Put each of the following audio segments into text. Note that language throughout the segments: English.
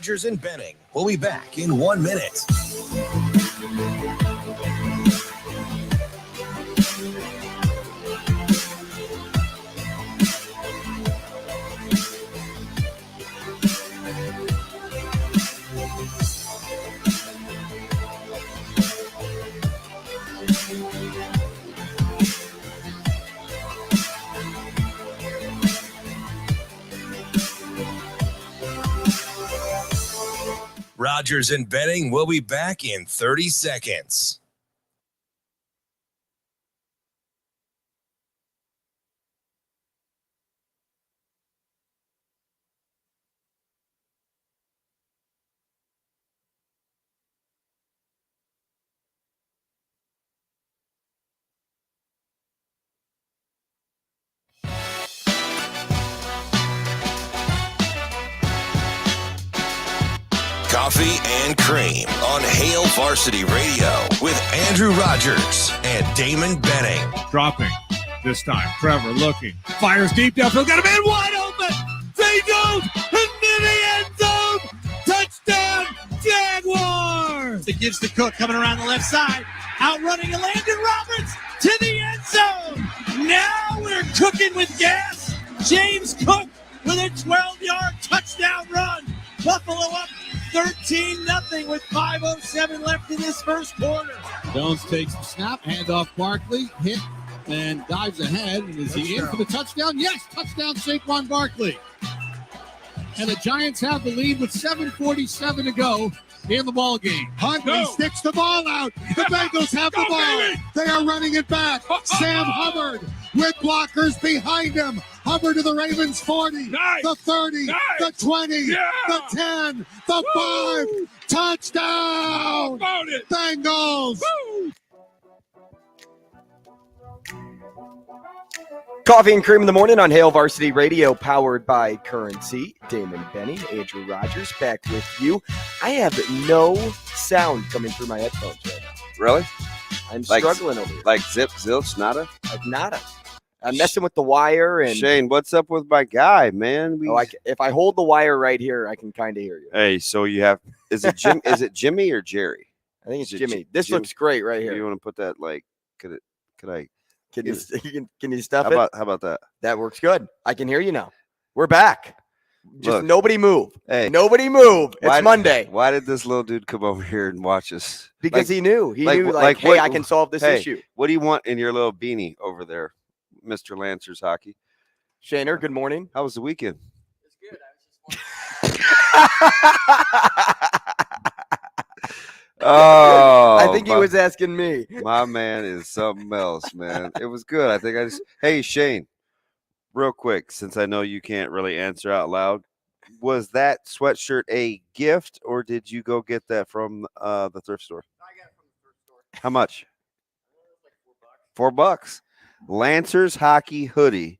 Rogers and Benning. We'll be back in 1 minute. Rogers and Benning will be back in 30 seconds. Coffee and Cream on Hail Varsity Radio with Andrew Rogers and Damon Benning. Dropping this time. Trevor looking. Fires deep downfield. Got a man wide open. They goes into the end zone. Touchdown, Jaguars. It gives to Cook coming around the left side. Outrunning Landon Roberts to the end zone. Now we're cooking with gas. James Cook with a 12-yard touchdown run. Buffalo up 13-0 with 5:07 left in this first quarter. Jones takes the snap, hands off Barkley, hit, and dives ahead. And is he in for the touchdown? Yes, touchdown Saquon Barkley. And the Giants have the lead with 7:47 to go in the ball game. Huntley sticks the ball out. The Bengals have the ball. Baby. They are running it back. Sam Hubbard with blockers behind him. Hubbard to the Ravens 40, Nice. the 30, Nice. the 20, Yeah. the 10, the 5. Touchdown! About it. Bengals! Woo. Coffee and Cream in the morning on Hail Varsity Radio, powered by Currency. Damon Benning, Andrew Rogers, back with you. I have no sound coming through my headphones right now. Really? I'm Like- struggling over here. Like zip, zilch, nada? Like nada. I'm messing with the wire and Shane, what's up with my guy, man? if I hold the wire right here, I can kind of hear you. Hey, so you have is it Jim? Is it Jimmy or Jerry? I think it's Is it Jimmy. This Jim? looks great right You here. want to put that like? Could I? Can you stuff How it? about that? That works good. I can hear you now. We're back. Just Look. nobody move. Hey, Nobody move. It's Monday. Why did this little dude come over here and watch us? Because he knew. He like- knew, like hey, what- I can solve this hey. issue. What do you want in your little beanie over there, Mr. Lancers Hockey? Shaner, good morning. How was the weekend? It's good. I was just Oh, I think he was asking me. My man is something else, man. It was good. I think I just. Hey, Shane, real quick, since I know you can't really answer out loud, was that sweatshirt a gift or did you go get that from the thrift store? I got it from the thrift store. How much? It was like $4. $4. Lancers hockey hoodie,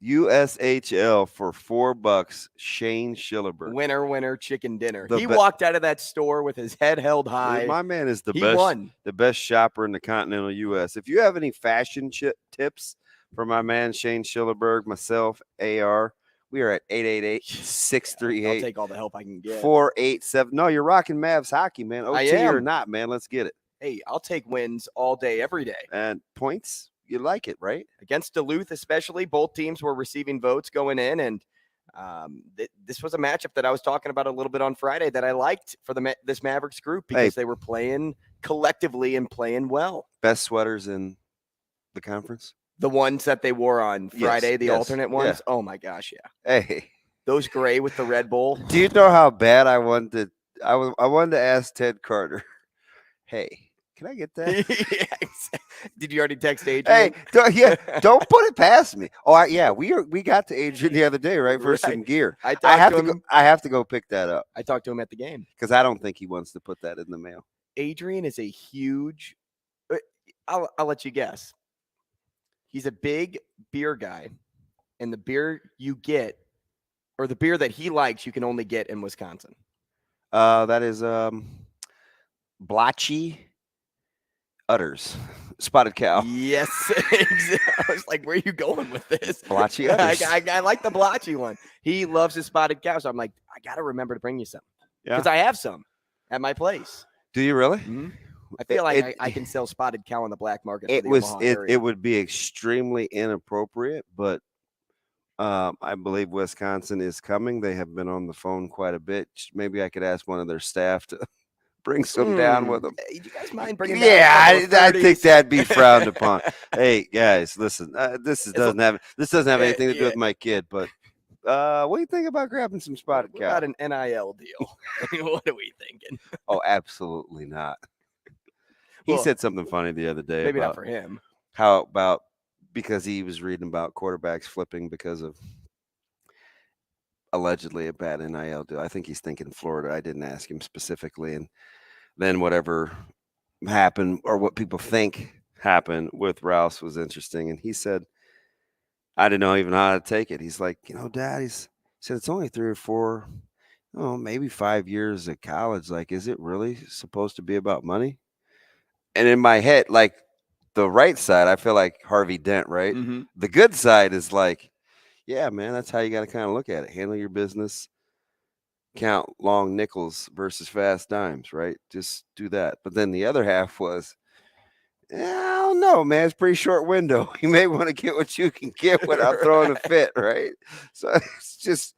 USHL for $4. Shane Schillerberg. Winner, chicken dinner. The He be- walked out of that store with his head held high. My man is the He best. won. The best shopper in the continental U.S. If you have any fashion tips for my man Shane Schillerberg, myself, AR, we are at I'll 888-638. take all the help I can get. 487. No, you're rocking Mavs hockey, man. I OT am. or not, man. Let's get it. Hey, I'll take wins all day, every day. And points, you like it, right? Against Duluth, especially, both teams were receiving votes going in, and this was a matchup that I was talking about a little bit on Friday that I liked for this Mavericks group because they were playing collectively and playing well. Best sweaters in the conference. The ones that they wore on Friday, Yes, the yes, alternate ones. yeah. Oh my gosh, yeah. Hey, Those gray with the Red Bull. do you know how bad I wanted? I wanted to ask Ted Carter. Hey, can I get that? Yeah, did you already text Adrian? Hey, don't put it past me. Oh, we got to Adrian the other day, right, for some Right. gear. I have to go pick that up I talked to him at the game. because I don't think he wants to put that in the mail. Adrian is a huge. I'll let you guess. He's a big beer guy, and the beer you get, or the beer that he likes, you can only get in Wisconsin. That is blotchy udders, spotted cow. Yes, exactly. I was like, "Where are you going with this?" Blotchy udders. I like the blotchy one. He loves his spotted cow, so I'm like, I gotta remember to bring you some. because I have some at my place. Do you really? Mm-hmm. I feel like I can sell spotted cow on the black market. It for the was Omaha area. it would be extremely inappropriate, but I believe Wisconsin is coming. They have been on the phone quite a bit. Maybe I could ask one of their staff to bring some down with them. Do you guys mind bringing? Yeah, down a couple I of think 30s? that'd be frowned upon. Hey guys, listen, this doesn't have anything to do yeah. with my kid, but what do you think about grabbing some spotted What cow? about an NIL deal? What are we thinking? Oh, absolutely not. He said something funny the other day. Maybe about not for him. How about because he was reading about quarterbacks flipping because of allegedly a bad NIL deal. I think he's thinking Florida. I didn't ask him specifically. And then whatever happened or what people think happened with Rouse was interesting. And he said, I didn't know even how to take it. He's like, Dad, he said, it's only 3 or 4, maybe 5 years of college. Like, is it really supposed to be about money? And in my head, like the right side, I feel like Harvey Dent, right? Mm-hmm. The good side is like, yeah, man, that's how you got to kind of look at it. Handle your business, count long nickels versus fast dimes, right? Just do that. But then the other half was, I don't know, man. It's a pretty short window. You may want to get what you can get without throwing a fit, right? So it's just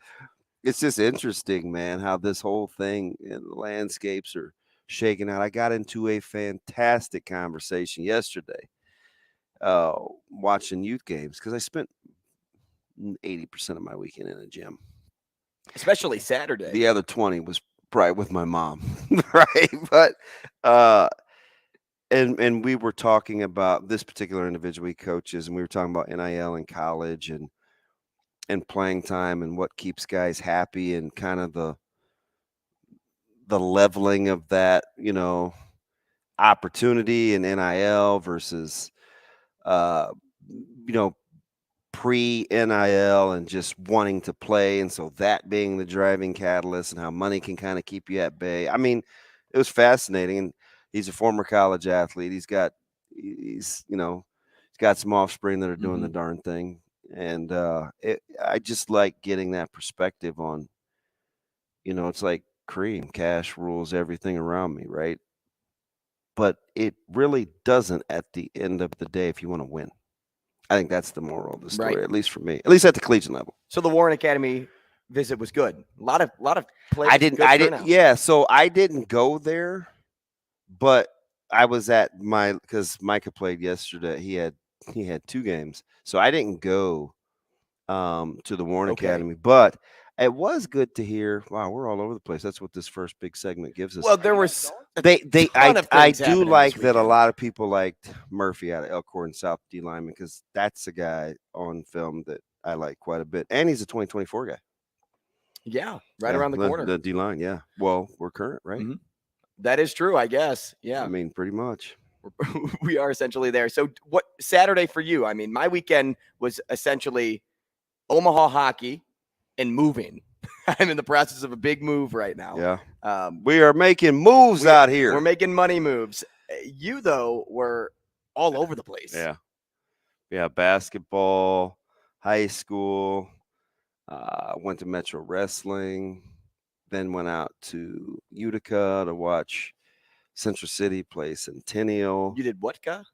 interesting, man, how this whole thing and the landscapes are shaking out. I got into a fantastic conversation yesterday watching youth games because I spent 80% of my weekend in a gym. Especially Saturday. The other 20 was probably with my mom, right? But and we were talking about this particular individual he coaches, and we were talking about NIL in college and playing time and what keeps guys happy and kind of the leveling of that, opportunity in NIL versus pre-NIL and just wanting to play. And so that being the driving catalyst and how money can kind of keep you at bay. I mean, it was fascinating. And he's a former college athlete. He's got some offspring that are doing the darn thing. And I just like getting that perspective on, it's like cream, cash rules everything around me, right? But it really doesn't at the end of the day if you want to win. I think that's the moral of the story, at least for me, at least at the collegiate level. So the Warren Academy visit was good. A lot of players. Yeah. So I didn't go there, but I was at because Micah played yesterday. He had 2 games, so I didn't go to the Warren Academy, but it was good to hear. Wow, we're all over the place. That's what this first big segment gives us. Well, there was I do like that a lot of people liked Murphy out of Elkhorn South D lineman because that's a guy on film that I like quite a bit, and he's a 2024 guy. Yeah, around the corner. The D line, yeah. Well, we're current, right? Mm-hmm. That is true, I guess. Yeah, I mean, pretty much. We are essentially there. So, what Saturday for you? I mean, my weekend was essentially Omaha hockey and moving. I'm in the process of a big move right now. Yeah. We are making moves out here. We're making money moves. You, though, were all over the place. Yeah. Yeah. Basketball, high school, went to Metro Wrestling, then went out to Utica to watch Central City play Centennial. You did what, Ka?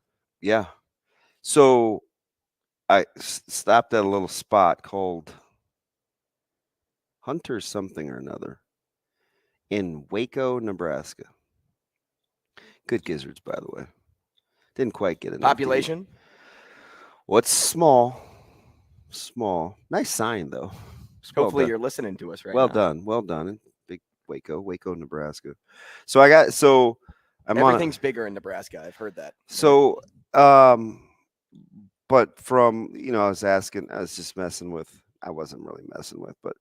Yeah. So I stopped at a little spot called Hunter something or another in Waco, Nebraska. Good gizzards, by the way. Didn't quite get enough. Population? Well, it's small. Nice sign, though. Hopefully you're listening to us right now. Well done. In big Waco, Nebraska. So everything's bigger in Nebraska. I've heard that. So, but from, I was just messing with, I wasn't really messing with, but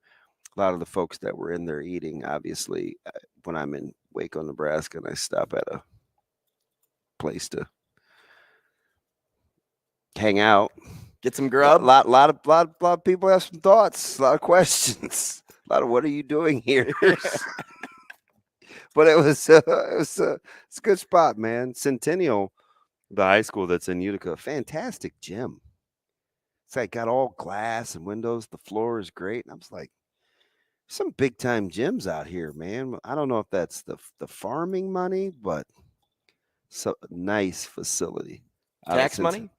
a lot of the folks that were in there eating, obviously, when I'm in Waco, Nebraska, and I stop at a place to hang out, get some grub. A lot of people have some thoughts, a lot of questions, a lot of what are you doing here? But it's a good spot, man. Centennial, the high school that's in Utica, fantastic gym. It's like got all glass and windows. The floor is great, and I was like, some big time gyms out here, man. I don't know if that's the farming money, but so nice facility. Tax money?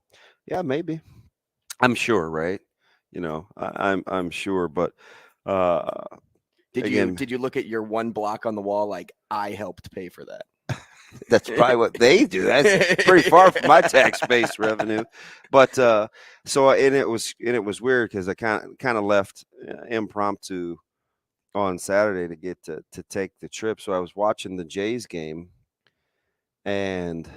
Yeah, maybe. I'm sure, right? I'm sure, but Did you look at your one block on the wall like I helped pay for that? that's probably what they do. That's pretty far from my tax-based revenue. But it was weird because I kind of left impromptu on Saturday to get to take the trip. So I was watching the Jays game, and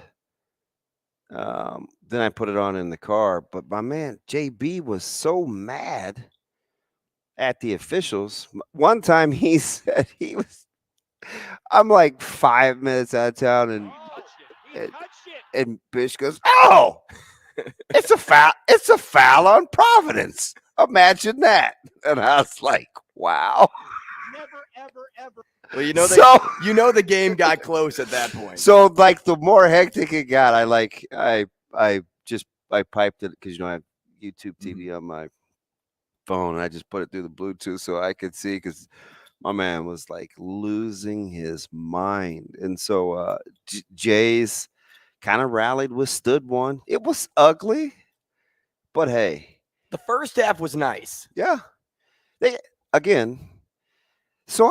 then I put it on in the car. But my man JB was so mad at the officials. One time he said I'm like 5 minutes out of town, and Bish goes, "Oh, it's a foul! It's a foul on Providence. Imagine that!" And I was like, "Wow." Well, the game got close at that point. So like the more hectic it got, I piped it because I have YouTube TV on my phone, and I just put it through the Bluetooth so I could see, because my man was like losing his mind. And so Jays kind of rallied, withstood one. It was ugly, but hey, the first half was nice. Yeah. So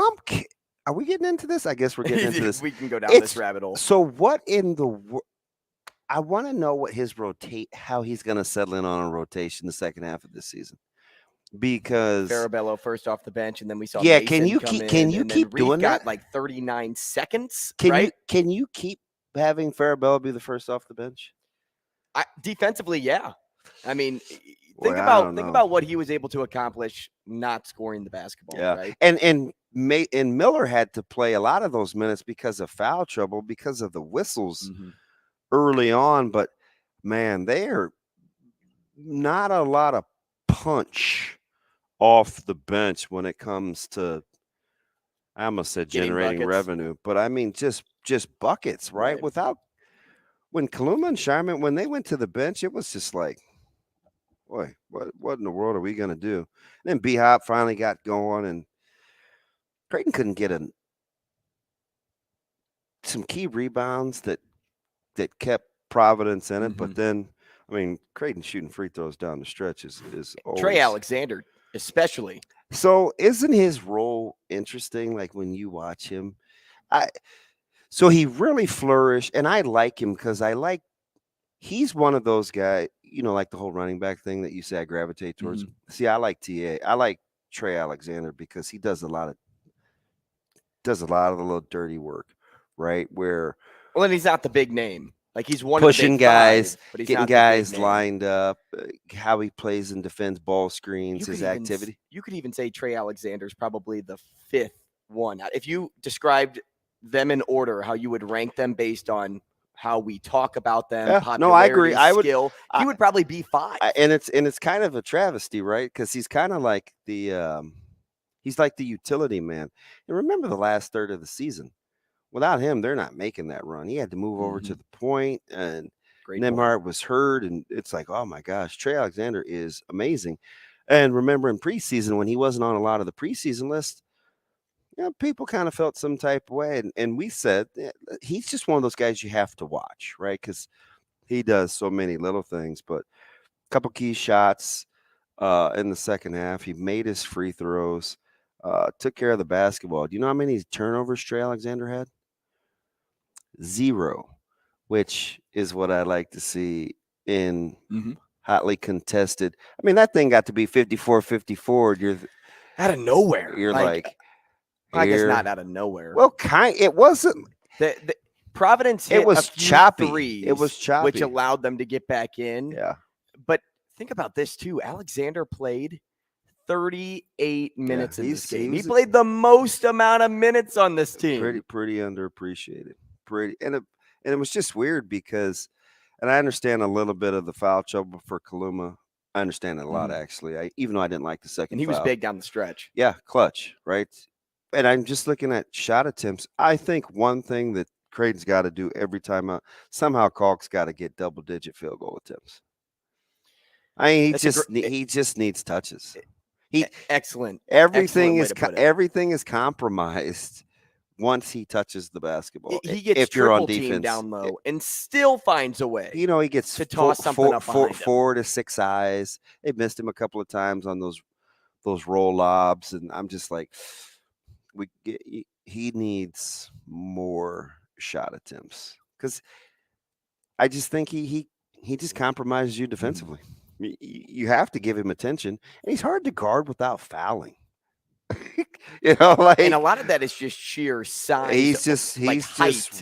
are we getting into this? I guess we're getting into this. We can go down this rabbit hole. So what in the world? I want to know what his how he's going to settle in on a rotation the second half of this season. Because Farabello first off the bench, and then we saw Mason can you keep doing that? Got like 39 seconds. Can you keep having Farabello be the first off the bench? Defensively, yeah. I mean, think about what he was able to accomplish not scoring the basketball. Yeah, right? And Miller had to play a lot of those minutes because of foul trouble, because of the whistles early on. But man, they are not a lot of punch off the bench when it comes to, I almost said generating revenue, but I mean just buckets, right? When Kaluma and Sharman, when they went to the bench, it was just like, boy, what in the world are we going to do? And then B-Hop finally got going, and Creighton couldn't get some key rebounds that kept Providence in it, but then, I mean, Creighton shooting free throws down the stretch is always... Trey Alexander, especially. So isn't his role interesting? Like when you watch him, so he really flourished, and I like him because he's one of those guys, like the whole running back thing that you say I gravitate towards. See, I like TA. I like Trey Alexander because he does a lot of the little dirty work, right? Well, and he's not the big name. Like he's one pushing of the big guys, five, but he's getting guys lined up, how he plays and defends ball screens, his activity. You could even say Trey Alexander's probably the fifth one. If you described them in order, how you would rank them based on how we talk about them. Yeah, no, I agree. He would probably be 5. And it's kind of a travesty, right? Because he's kind of like he's like the utility man. And remember the last third of the season. Without him, they're not making that run. He had to move over to the point, and Nemhart was hurt, and it's like, oh my gosh, Trey Alexander is amazing. And remember in preseason when he wasn't on a lot of the preseason list, people kind of felt some type of way, and we said he's just one of those guys you have to watch, right? Because he does so many little things. But a couple key shots in the second half. He made his free throws, took care of the basketball. Do you know how many turnovers Trey Alexander had? 0, which is what I like to see in hotly contested. I mean, that thing got to be 54-54. You're out of nowhere. You're like I guess not out of nowhere. Well, it wasn't. The Providence hit it was choppy. Threes, it was choppy, which allowed them to get back in. Yeah. But think about this too. Alexander played 38 minutes in this game. He played the most amount of minutes on this team. Pretty underappreciated. And it was just weird because, and I understand a little bit of the foul trouble for Kaluma. I understand it a lot, actually. Even though I didn't like the second. And he was big down the stretch. Yeah, clutch, right? And I'm just looking at shot attempts. I think one thing that Creighton's got to do every time out, somehow Kalk's got to get double-digit field goal attempts. I mean, he just needs touches. Excellent. Everything Excellent way to put it. everything is compromised once he touches the basketball. He gets if you're on triple team defense down low and still finds a way. he gets to toss something up behind him. 4 to 6 eyes. They missed him a couple of times on those roll lobs, and I'm just like, he needs more shot attempts, because I just think he just compromises you defensively. You have to give him attention, and he's hard to guard without fouling. And a lot of that is just sheer size. He's just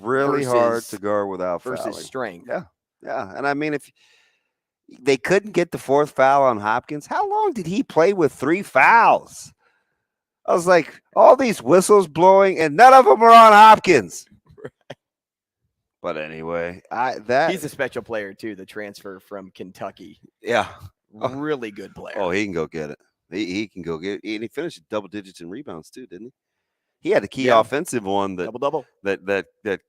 really hard to guard without versus fouling. strength. Yeah. And I mean, if they couldn't get the 4th foul on Hopkins, how long did he play with 3 fouls? I was like, all these whistles blowing, and none of them were on Hopkins. Right. But anyway, he's a special player too. The transfer from Kentucky. Yeah, really good player. Oh, he can go get it. He can go get it. And he finished double digits in rebounds too, didn't he? He had the key offensive one double that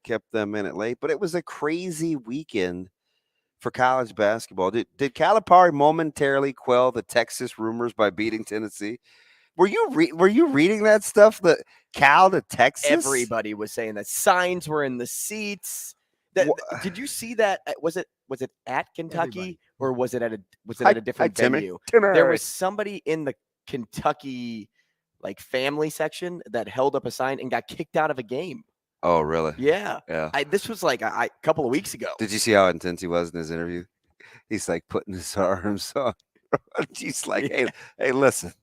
kept them in it late. But it was a crazy weekend for college basketball. Did Calipari momentarily quell the Texas rumors by beating Tennessee? Were you reading that stuff? That Cal to Texas? Everybody was saying that. Signs were in the seats. Did you see that? Was it at Kentucky or was it at a different venue? There was somebody in the Kentucky family section that held up a sign and got kicked out of a game. Oh, really? Yeah. Yeah. This was a couple of weeks ago. Did you see how intense he was in his interview? He's putting his arms on. She's like, hey, listen.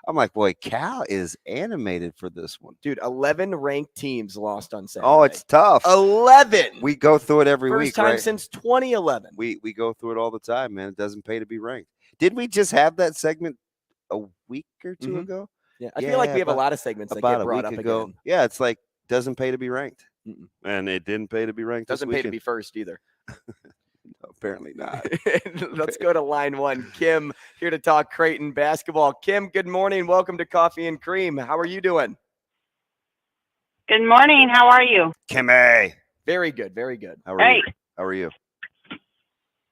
I'm like, boy, Cal is animated for this one. Dude, 11 ranked teams lost on Saturday. Oh, it's tough. 11. We go through it every week, First time right? since 2011. We go through it all the time, man. It doesn't pay to be ranked. Did we just have that segment a week or two ago? Yeah, I feel like we have a lot of segments that get brought up again. Yeah, it's doesn't pay to be ranked. And it didn't pay to be ranked. Doesn't pay to be first either. Apparently not. Let's go to line 1. Kim here to talk Creighton basketball. Kim, good morning. Welcome to Coffee and Cream. How are you doing? Good morning. How are you? Kim A. Very good. Very good. How are you? How are you?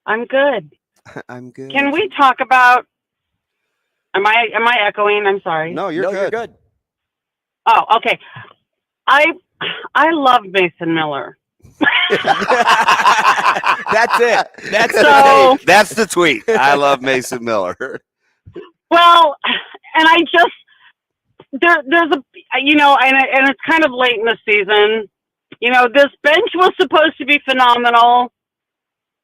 I'm good. I'm good. Can we talk about? Am I echoing? I'm sorry. No, you're good. Oh, okay. I love Mason Miller. That's it. That's the tweet. I love Mason Miller. Well, and I just there's a and it's kind of late in the season. This bench was supposed to be phenomenal,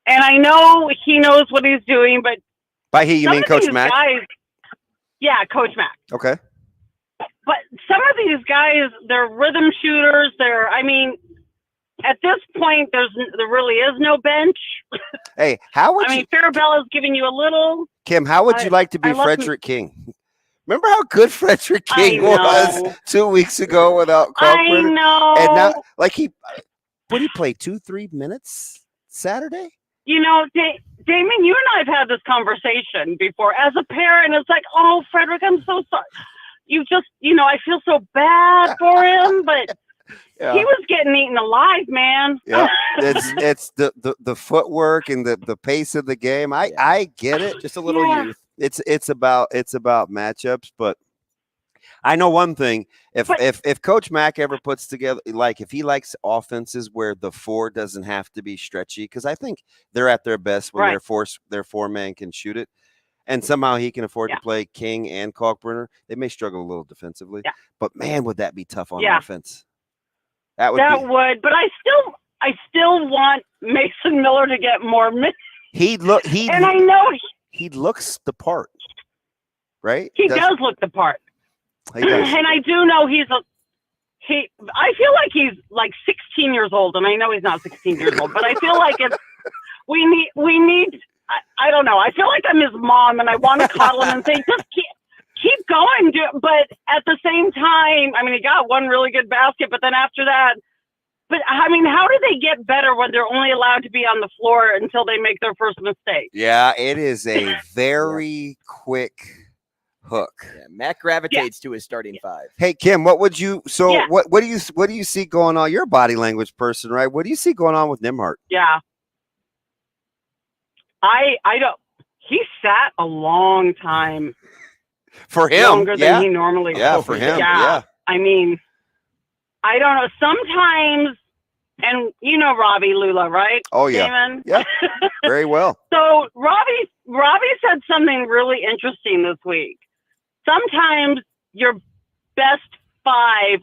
and I know he knows what he's doing. But by he, you mean Coach Mack? Yeah, Coach Mack. Okay. But some of these guys, they're rhythm shooters. At this point, there really is no bench. Hey, how would Farabella's giving you a little. Kim, how would you like to be Frederick King? Remember how good Frederick King was 2 weeks ago without Kalkbrenner? I know. And now, what did he play, 2-3 minutes Saturday? Damon, you and I have had this conversation before. As a parent, it's like, oh, Frederick, I'm so sorry. You just, I feel so bad for him, but yeah. He was getting eaten alive, man. Yeah, it's the footwork and the pace of the game. I get it. Just a little youth. It's about matchups, but I know one thing. If Coach Mack ever puts together, if he likes offenses where the 4 doesn't have to be stretchy, because I think they're at their best when their 4-man can shoot it, and somehow he can afford to play King and Kalkbrenner. They may struggle a little defensively, but man, would that be tough on offense? That would, but I still want Mason Miller to get more minutes. And I know he looks the part, right? He does look the part. He does. And I do know I feel like he's 16 years old, and I know he's not 16 years old, but I feel like we need I don't know. I feel like I'm his mom, and I want to coddle him and say, just keep going. But at the same time, he got one really good basket, but then after that, how do they get better when they're only allowed to be on the floor until they make their first mistake? Yeah, it is a very quick hook. Yeah, Mac gravitates to his starting 5. Hey, Kim, what would you? So what do you see going on? You're a body language person, right? What do you see going on with Nembhard? Yeah, I don't. He sat a long time. For him, longer yeah. than he normally Yeah, does. for him, yeah. I mean, I don't know. Sometimes, and you know Robbie Lula, right? Oh, yeah. Damon? Yeah, very well. So Robbie said something really interesting this week. Sometimes your best 5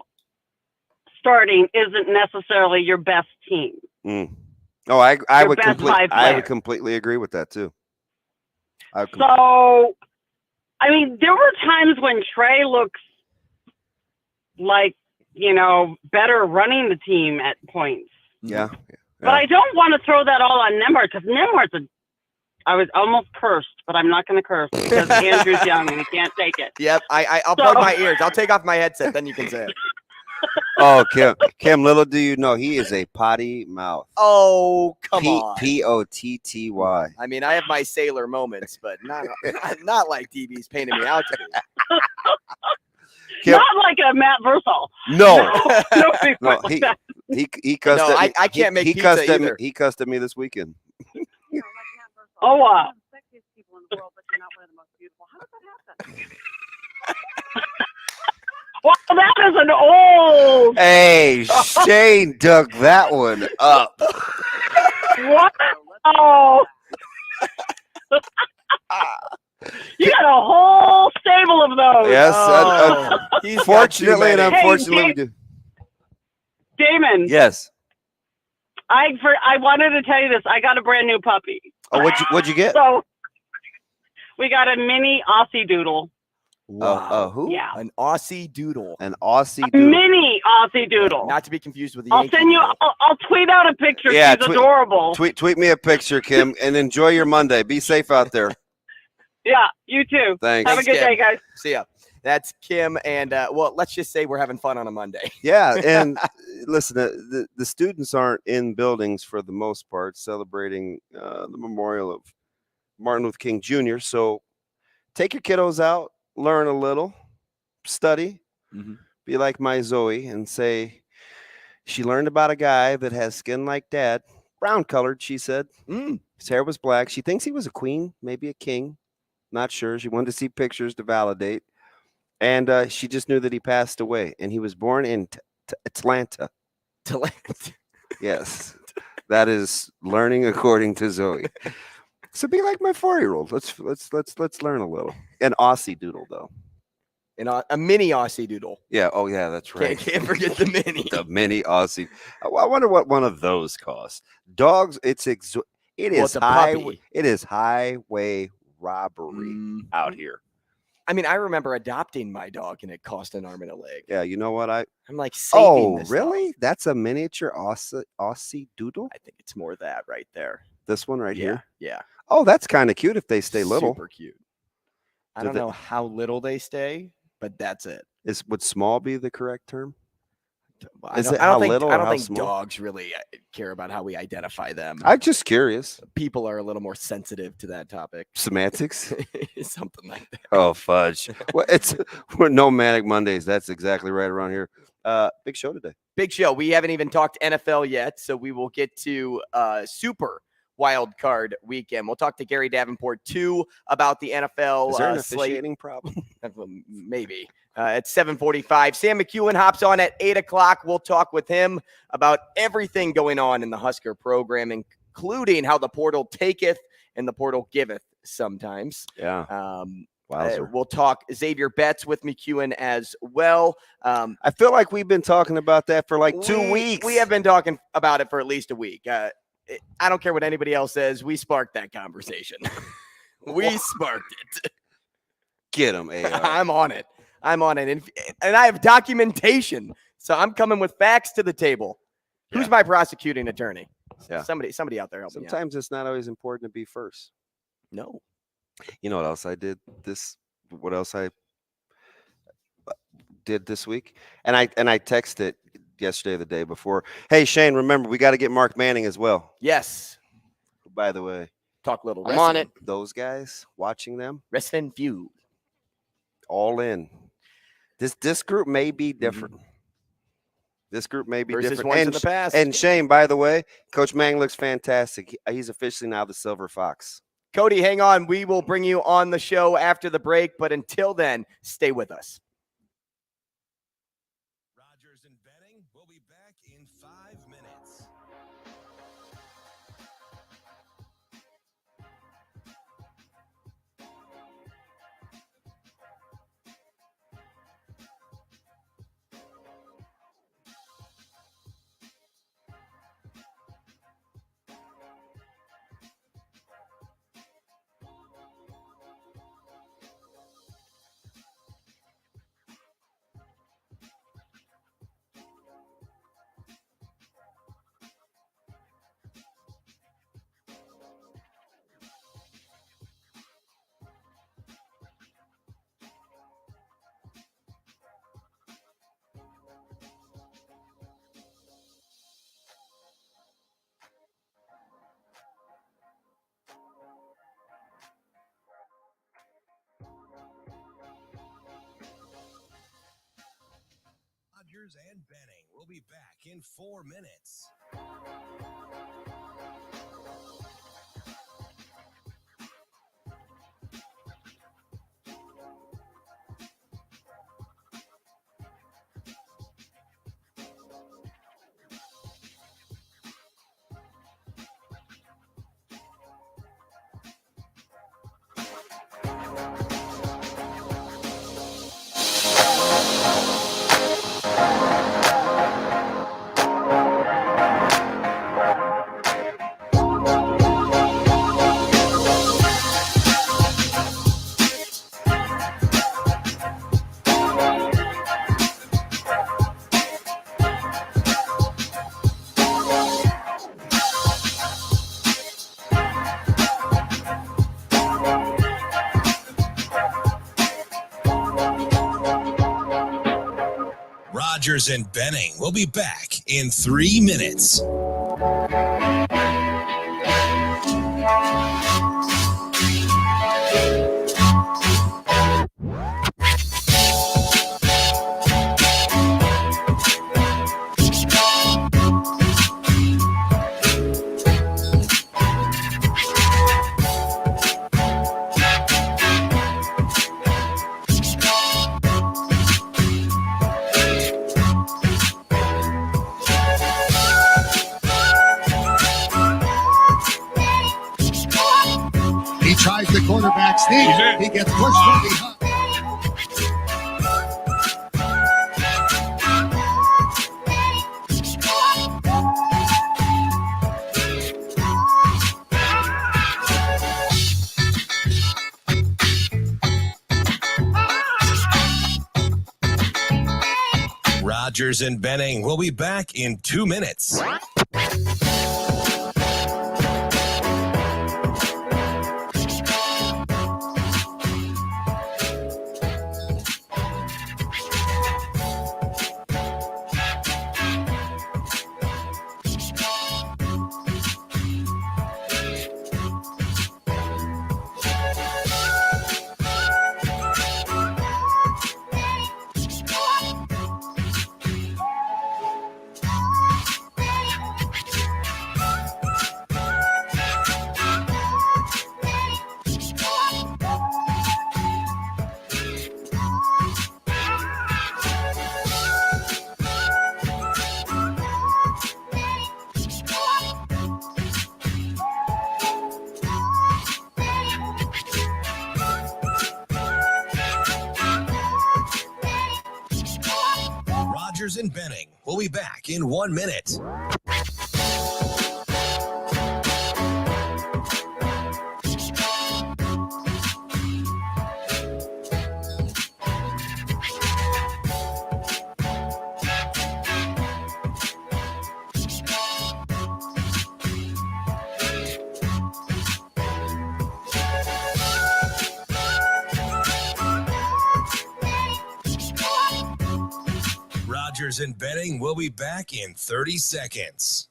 starting isn't necessarily your best team. Mm. Oh, I would players. completely agree with that too. So, I mean, there were times when Trey looks like, better running the team at points. Yeah. But I don't want to throw that all on Nembhard, because Nembhard's I was almost cursed, but I'm not going to curse because Andrew's young and he can't take it. Yep, I'll plug my ears. I'll take off my headset, then you can say it. Oh, Kim, little do you know, he is a potty mouth. Oh, come on. Potty. I mean, I have my sailor moments, but not like DB's painted me out to be. Kim, not like a Matt Versal. No, he cussed No, at me. I can't make he pizza cussed either. He cussed at me this weekend. Oh, wow. Sexiest people in the world, but you're not one of the most beautiful. How does that happen? Well, that is an old. Hey, Shane dug that one up. What? Oh. You got a whole stable of those. Yes. He's Fortunately and unfortunately, we do. Damon. Yes. I wanted to tell you this. I got a brand new puppy. Oh, what'd you get? So we got a mini Aussie Doodle. Wow. Who? Yeah. An Aussie Doodle. An Aussie A Doodle. mini Aussie Doodle. Not to be confused with the I'll Yankee send you. Doodle. I'll tweet out a picture. Yeah, She's adorable. Tweet me a picture, Kim, and enjoy your Monday. Be safe out there. Yeah, you too. Thanks. Have a good Kim. day, guys. See ya. That's Kim, and well, let's just say we're having fun on a Monday. Yeah, and listen, the students aren't in buildings for the most part, celebrating the memorial of Martin Luther King Jr. So take your kiddos out, learn a little, study, be like my Zoe, and say she learned about a guy that has skin like dad, brown colored. She said his hair was black. She thinks he was a queen, maybe a king. Not sure. She wanted to see pictures to validate. And she just knew that he passed away. And he was born in Atlanta. Yes. That is learning according to Zoe. So be like my 4-year-old. Let's learn a little. An Aussie Doodle, though. And a mini Aussie Doodle. Yeah. Oh, yeah, that's right. Can't forget the mini. The mini Aussie. I wonder what one of those costs. Dogs, it is highway robbery out here. I mean, I remember adopting my dog and it cost an arm and a leg. Yeah, you know what? I'm like saving this really? dog. That's a miniature Aussie Doodle? I think it's more that right there. This one right here? Yeah. Oh, that's kind of cute if they stay little. Super cute. I don't know how little they stay, but that's it. Would small be the correct term? I don't think dogs really care about how we identify them. I'm just curious. People are a little more sensitive to that topic. Semantics? Something like that. Oh, fudge. Well, we're no Manic Mondays. That's exactly right around here. Big show today. Big show. We haven't even talked NFL yet, so we will get to super wild card weekend. We'll talk to Gary Davenport too about the NFL. Is there an officiating problem? Maybe. At 7:45. Sam McKewon hops on at 8 o'clock. We'll talk with him about everything going on in the Husker program, including how the portal taketh and the portal giveth sometimes. Yeah. We'll talk Xavier Betts with McKewon as well. I feel like we've been talking about that for like 2 weeks. We have been talking about it for at least a week. I don't care what anybody else says. We sparked that conversation. We sparked it. Get him, AR. I'm on it. And I have documentation. So I'm coming with facts to the table. Yeah. Who's my prosecuting attorney? Yeah. Somebody out there help me out. Sometimes it's not always important to be first. No. You know what else I did what else I did this week? And I texted yesterday or the day before. Hey, Shane, remember, we got to get Mark Manning as well. Yes. By the way. Talk little I'm on it. Those guys, watching them. Wrestling Feud. All in. This group may be different. This group may be versus different. Ones in the past. And Shane, by the way, Coach Mang looks fantastic. He's officially now the Silver Fox. Cody, hang on. We will bring you on the show after the break, but until then, stay with us. Rogers and Benning will be back in 5 minutes. Rogers and Benning will be back in 4 minutes. Rogers and Benning will be back in 3 minutes. He tries the quarterback sneak. He gets pushed from behind. Rogers and Benning will be back in 2 minutes. Rogers and Benning will be back in 1 minute. Rogers and Benning will be back in 30 seconds.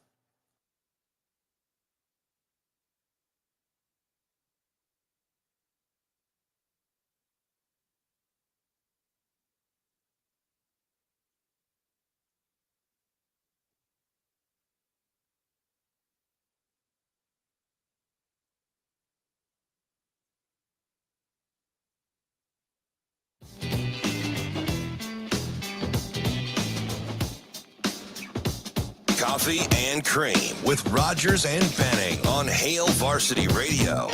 Coffee and Cream with Rogers and Benning on Hail Varsity Radio.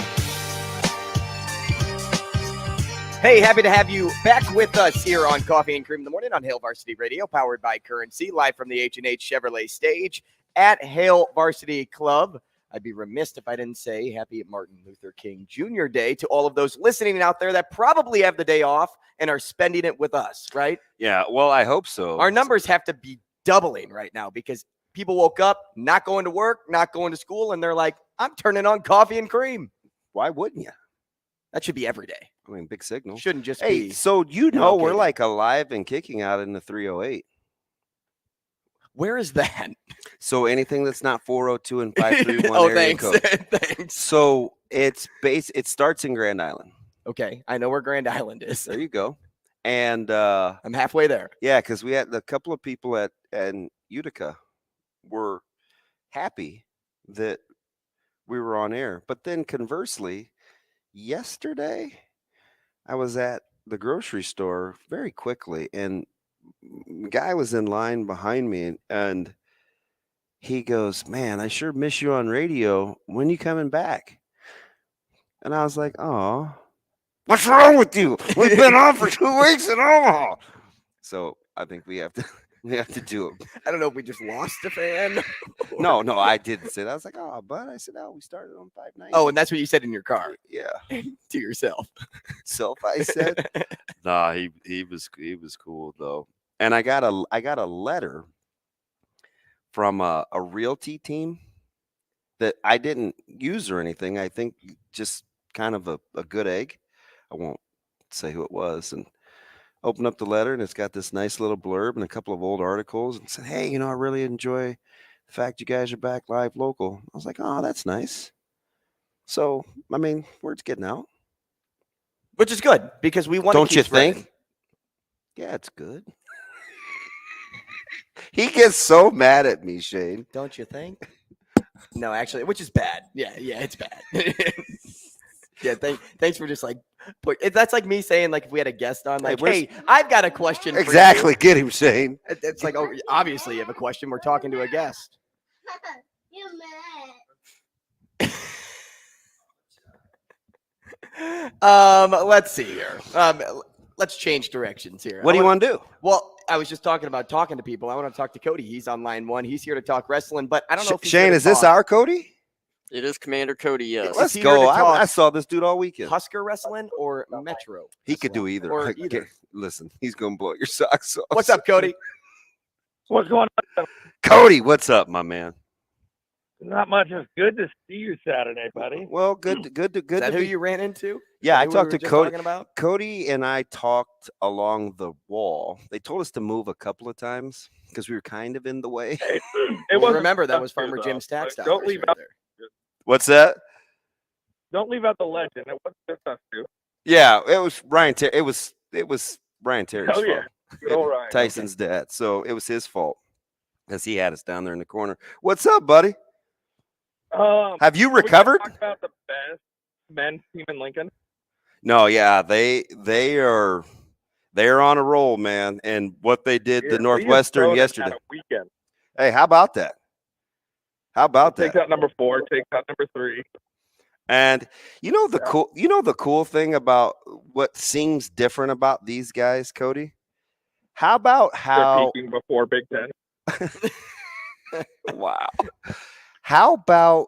Hey, happy to have you back with us here on Coffee and Cream in the Morning on Hail Varsity Radio, powered by Currency, live from the H&H Chevrolet stage at Hail Varsity Club. I'd be remiss if I didn't say happy Martin Luther King Jr. Day to all of those listening out there that probably have the day off and are spending it with us, right? Yeah, well, I hope so. Our numbers have to be doubling right now because people woke up, not going to work, not going to school, and they're like, I'm turning on Coffee and Cream. Why wouldn't you? That should be every day. I mean, big signal. Shouldn't just Hey, be. so we're allocated. like alive and kicking out in the 308. Where is that? So anything that's not 402 and 531 Oh, area thanks. code. Thanks. So it starts in Grand Island. Okay, I know where Grand Island is. There you go. And I'm halfway there. yeah, because we had a couple of people at Utica were happy that we were on air. But then conversely, yesterday I was at the grocery store very quickly, and the guy was in line behind me, and he goes, "Man, I sure miss you on radio. When you coming back?" And I was like, "Oh, what's wrong with you? We've been on for 2 weeks in Omaha." So I think we have to do it. I don't know if we just lost a fan. No, I didn't say that. I was like, "Oh, but I said, we started on 590." Oh, and that's what you said in your car yeah, to yourself. self. I said, "Nah, he was cool though." And I got a letter from a realty team that I didn't use or anything. I think just kind of a good egg. I won't say who it was, and open up the letter, and it's got this nice little blurb and a couple of old articles, and said, "Hey, I really enjoy the fact you guys are back live local." I was like, "Oh, that's nice." So, I mean, word's getting out. Which is good because we want Don't to you keep spreading. think? Yeah, it's good. He gets so mad at me, Shane. Don't you think? No, actually, which is bad. Yeah, it's bad. Yeah, thanks for just like that's like me saying like if we had a guest on like, hey, I've got a question. Exactly, For get him, Shane. you. It's like, oh, obviously you have a question. We're talking to a guest. Let's see here. Let's change directions here. What do you want to do? Well, I was just talking about talking to people. I want to talk to Cody. He's on line 1. He's here to talk wrestling, but I don't know if he's Shane, here to is this talk our Cody? It is Commander Cody, yes. Let's here go. to talk I saw this dude all weekend. Husker wrestling or Metro? He could do either. Or either. Listen, he's going to blow your socks off. What's up, Cody? What's going on? Cody, what's up, my man? Not much. It's good to see you Saturday, buddy. Well, good. Is that who you ran into? Yeah, I Is that who we talked to were just Cody. talking about? Cody and I talked along the wall. They told us to move a couple of times because we were kind of in the way. Well, remember that was Farmer Jim's tax dollars. Don't leave right out. there. What's that? Don't leave out the legend. It wasn't just us two. Yeah, it was Ryan. It was Brian Terry's Oh yeah, fault. good old Ryan. Tyson's dad. So it was his fault because he had us down there in the corner. What's up, buddy? Have you we gotta recovered? Talk about the best men's team in Lincoln. No, yeah, they are on a roll, man. And what they did Yeah, the we Northwestern just yesterday. had a weekend. Hey, how about that? How about Take that? out number 4. Take out number 3. And the cool thing about what seems different about these guys, Cody? How about how They're peaking before Big Ten. wow. How about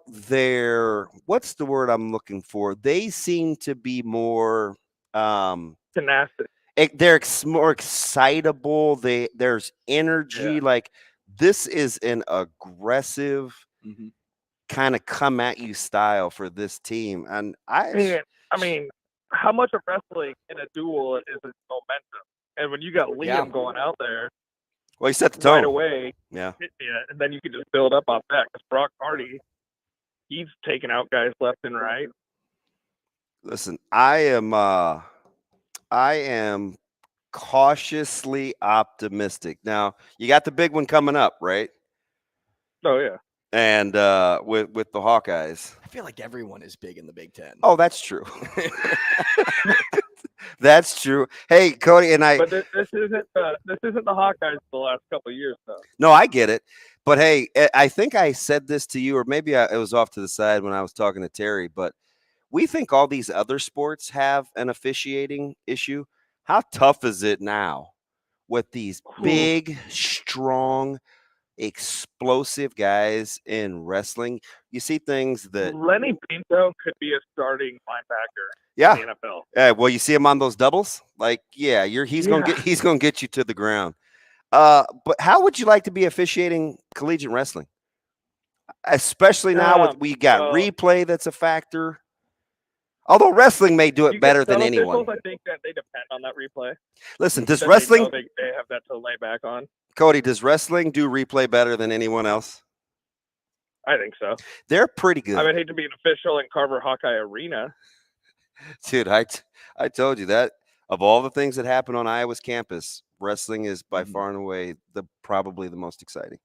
what's the word I'm looking for? They seem to be more Tenacity. they're more excitable. There's energy. Yeah. Like this is an aggressive kind of come at you style for this team. And I mean, how much of wrestling in a duel is momentum? And when you got Liam going out there, well, he set the tone right away, yeah, and then you can just build up off that. Because Brock Hardy, he's taking out guys left and right. Listen, I am cautiously optimistic. Now, you got the big one coming up, right? Oh yeah. And with the Hawkeyes. I feel like everyone is big in the Big Ten. Oh, that's true. That's true. Hey, Cody and I. But this isn't the Hawkeyes the last couple of years, though. No, I get it. But hey, I think I said this to you, or maybe it was off to the side when I was talking to Terry. But we think all these other sports have an officiating issue. How tough is it now with these big, strong, explosive guys in wrestling? You see things that Lenny Pinto could be a starting linebacker yeah. in the NFL. Yeah, well, you see him on those doubles? Like, yeah, he's gonna get you to the ground. But how would you like to be officiating collegiate wrestling? Especially now we got replay that's a factor. Although wrestling may do it better than anyone. I think that they depend on that replay. Listen, does wrestling they have that to lay back on? Cody, does wrestling do replay better than anyone else? I think so. They're pretty good. I would hate to be an official in Carver Hawkeye Arena. Dude, I told you that of all the things that happen on Iowa's campus, wrestling is by far and away probably the most exciting.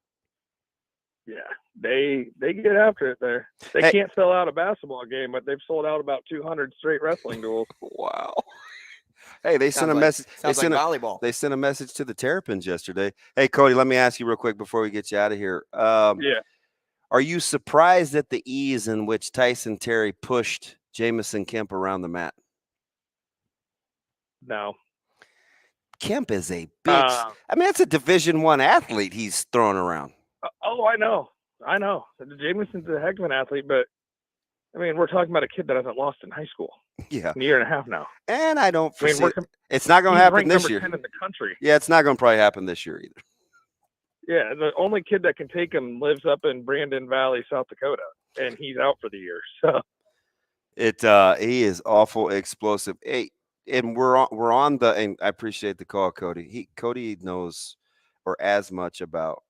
Yeah, they get after it there. They can't sell out a basketball game, but they've sold out about 200 straight wrestling duels. Wow. Hey, they sent a message. Volleyball. They sent a message to the Terrapins yesterday. Hey, Cody, let me ask you real quick before we get you out of here. Yeah. Are you surprised at the ease in which Tyson Terry pushed Jamison Kemp around the mat? No. Kemp is a big. I mean, that's a Division I athlete he's throwing around. Oh, I know. Jamison's a heck of an athlete, but I mean, we're talking about a kid that hasn't lost in high school. Yeah, in a year and a half now. And I don't foresee it's not going to happen this year. 10 in the country. Yeah, it's not going to probably happen this year either. Yeah, the only kid that can take him lives up in Brandon Valley, South Dakota, and he's out for the year. So he is awful explosive. Hey, and we're on the. And I appreciate the call, Cody. Cody knows or as much about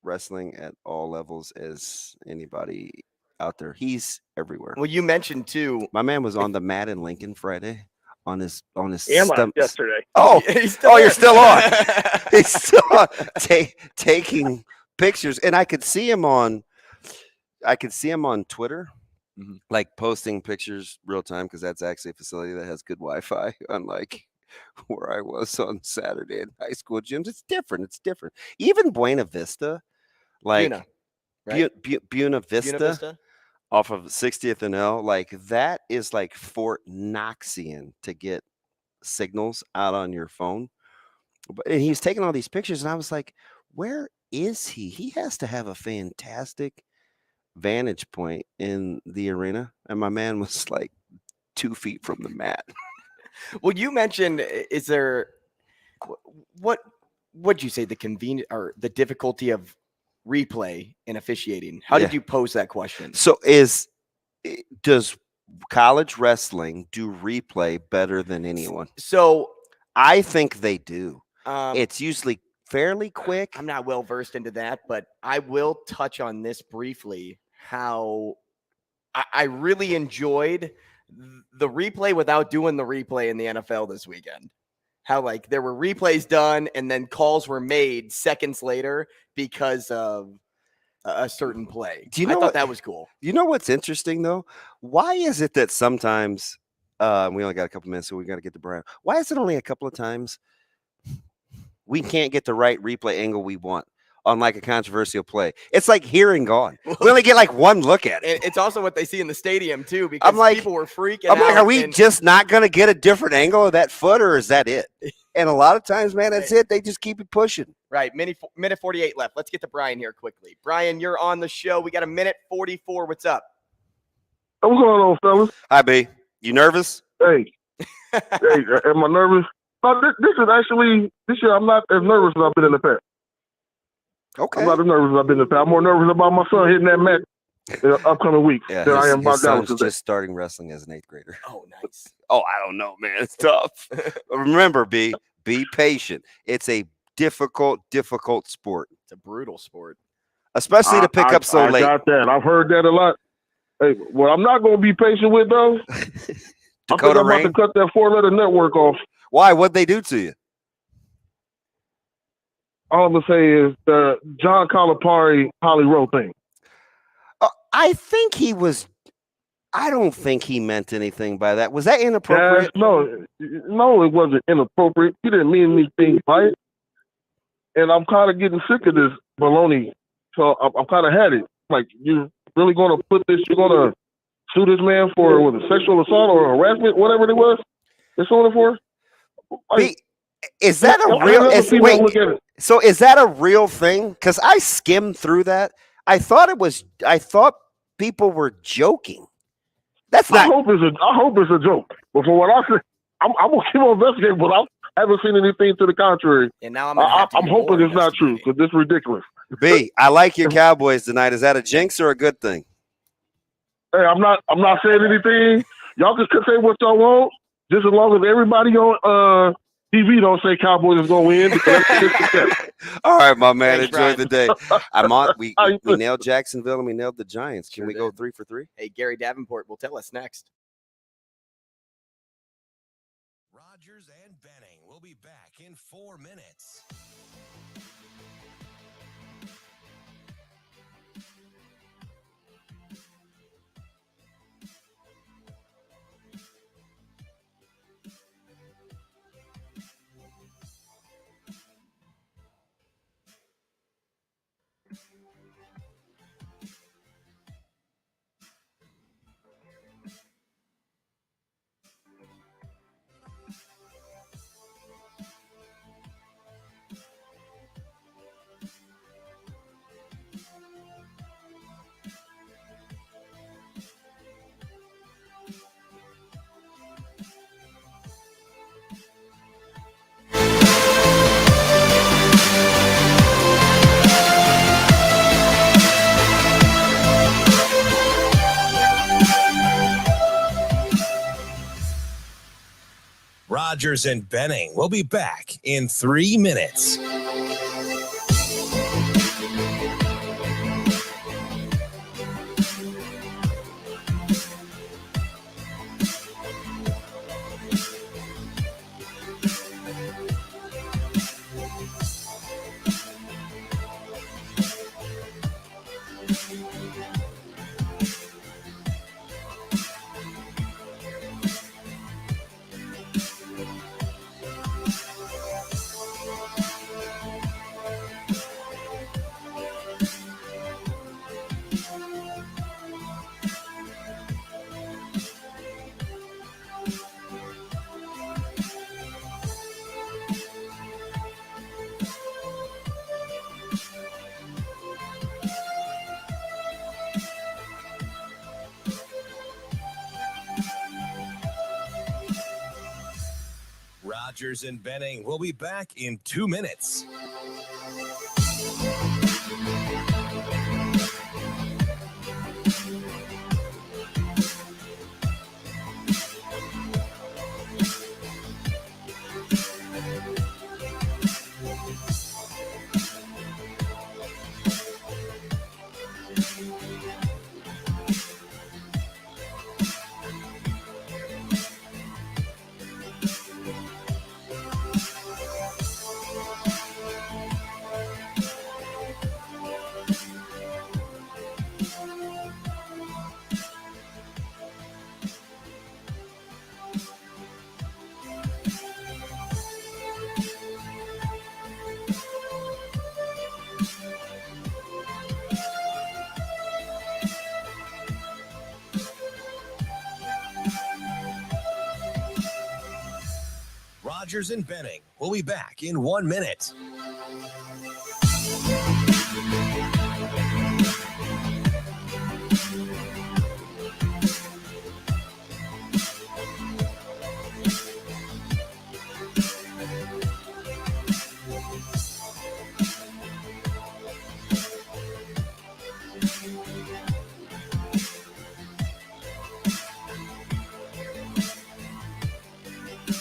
wrestling at all levels as anybody out there. He's everywhere. Well, you mentioned too. My man was on the mat in Lincoln Friday on his yesterday. Oh, you're still on. He's still on taking pictures, and I could see him on Twitter, like posting pictures real time because that's actually a facility that has good Wi-Fi, unlike where I was on Saturday in high school gyms. It's different. Even Buena Vista, like Buena Vista, off of 60th and L, like that is like Fort Knoxian to get signals out on your phone. And he's taking all these pictures, and I was like, where is he? He has to have a fantastic vantage point in the arena. And my man was like 2 feet from the mat. Well, you mentioned, is there what'd you say, the convenience or the difficulty of replay in officiating? How did you pose that question? So does college wrestling do replay better than anyone? So I think they do. It's usually fairly quick. I'm not well versed into that, but I will touch on this briefly. How I really enjoyed the replay without doing the replay in the NFL this weekend. How like there were replays done and then calls were made seconds later because of a certain play. I thought that was cool. You know what's interesting though? Why is it that sometimes we only got a couple minutes, so we got to get to Brian. Why is it only a couple of times we can't get the right replay angle we want on like a controversial play? It's like hearing gone. We only get like one look at it. It's also what they see in the stadium too, because people were freaking out. I'm like, are we just not going to get a different angle of that foot, or is that it? And a lot of times, man, that's it. They just keep it pushing. Right. Minute 48 left. Let's get to Brian here quickly. Brian, you're on the show. We got a minute 44. What's up? What's going on, fellas? Hi, B. You nervous? Hey, am I nervous? No, this is actually, this year I'm not as nervous as I've been in the past. Okay. I'm not as nervous as I've been in the past. I'm more nervous about my son hitting that mat in the upcoming week than I am about Dallas today. Just starting wrestling as an 8th grader. Oh, nice. Oh, I don't know, man. It's tough. Remember, be patient. It's a difficult sport. It's a brutal sport. Especially to pick up so late. I got that. I've heard that a lot. Hey, what I'm not going to be patient with, though, I'm about to cut that 4-letter network off. Why? What'd they do to you? All I'm going to say is the John Calipari Holly Rowe thing. I think he was I don't think he meant anything by that. Was that inappropriate? No, it wasn't inappropriate. He didn't mean anything by it. And I'm kind of getting sick of this baloney. So I'm kind of had it. Like, you really going to put this, you're going to sue this man for a sexual assault or harassment, whatever it was they're suing him for? Like, is that a real? So is that a real thing? Because I skimmed through that. I thought people were joking. That's not. I hope it's a joke. But for what I said, I'm gonna keep on investigating. But I haven't seen anything to the contrary. And now I'm hoping it's not true because this is ridiculous. B, I like your Cowboys tonight. Is that a jinx or a good thing? Hey, I'm not saying anything. Y'all can say what y'all want, just as long as everybody on TV don't say Cowboys is gonna win. All right, my man. Enjoy the day. We nailed Jacksonville and we nailed the Giants. Can we go 3 for 3? Hey, Gary Davenport will tell us next. Rogers and Benning will be back in 4 minutes. Rogers and Benning will be back in 3 minutes. Rogers and Benning will be back in 2 minutes. Rogers and Benning will be back in 1 minute.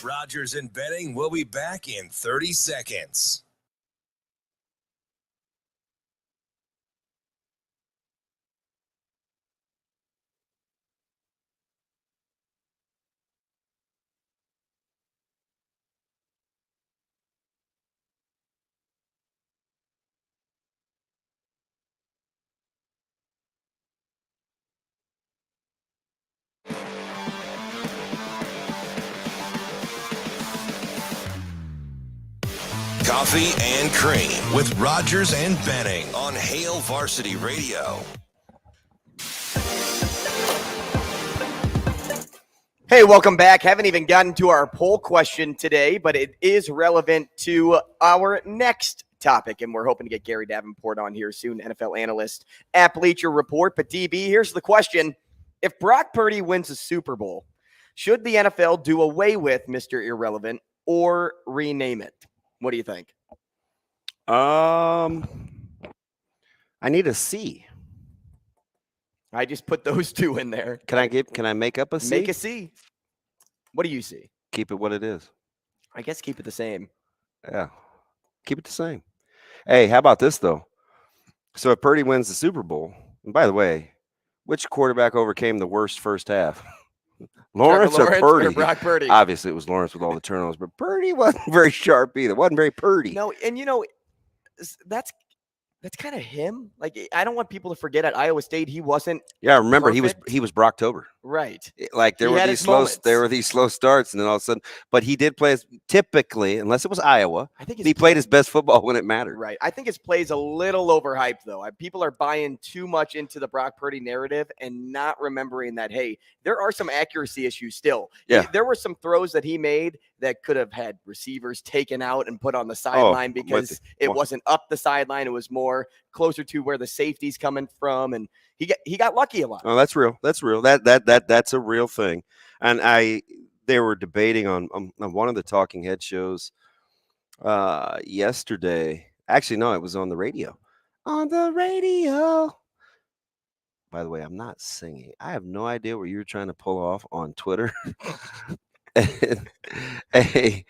Rogers and Benning will be back in 30 seconds. Coffee and Cream with Rogers and Benning on Hail Varsity Radio. Hey, welcome back. Haven't even gotten to our poll question today, but it is relevant to our next topic, and we're hoping to get Gary Davenport on here soon, NFL analyst at Bleacher Report. But DB, here's the question. If Brock Purdy wins a Super Bowl, should the NFL do away with Mr. Irrelevant or rename it? What do you think? I need a C. I just put those two in there. Can I make up a C? Make a C. What do you see? Keep it what it is. I guess keep it the same. Yeah. Keep it the same. Hey, how about this, though? So if Purdy wins the Super Bowl, and by the way, which quarterback overcame the worst first half? Lawrence or Purdy? Or Brock Purdy? Obviously, it was Lawrence with all the turnovers, but Purdy wasn't very sharp either. Wasn't very Purdy. No, and that's kind of him. Like, I don't want people to forget at Iowa State he wasn't. Yeah, remember perfect. he was Brocktober. Right. Like there were these slow starts, and then all of a sudden, but he did play typically, unless it was Iowa. I think he played his best football when it mattered. Right. I think his play's a little overhyped though. People are buying too much into the Brock Purdy narrative and not remembering that, hey, there are some accuracy issues still. Yeah. There were some throws that he made that could have had receivers taken out and put on the sideline because it wasn't up the sideline. It was more closer to where the safety's coming from, and he got lucky a lot. Oh, that's real. That's real. That's a real thing. And they were debating on one of the talking head shows yesterday. Actually, no, it was on the radio. On the radio. By the way, I'm not singing. I have no idea what you're trying to pull off on Twitter. Hey,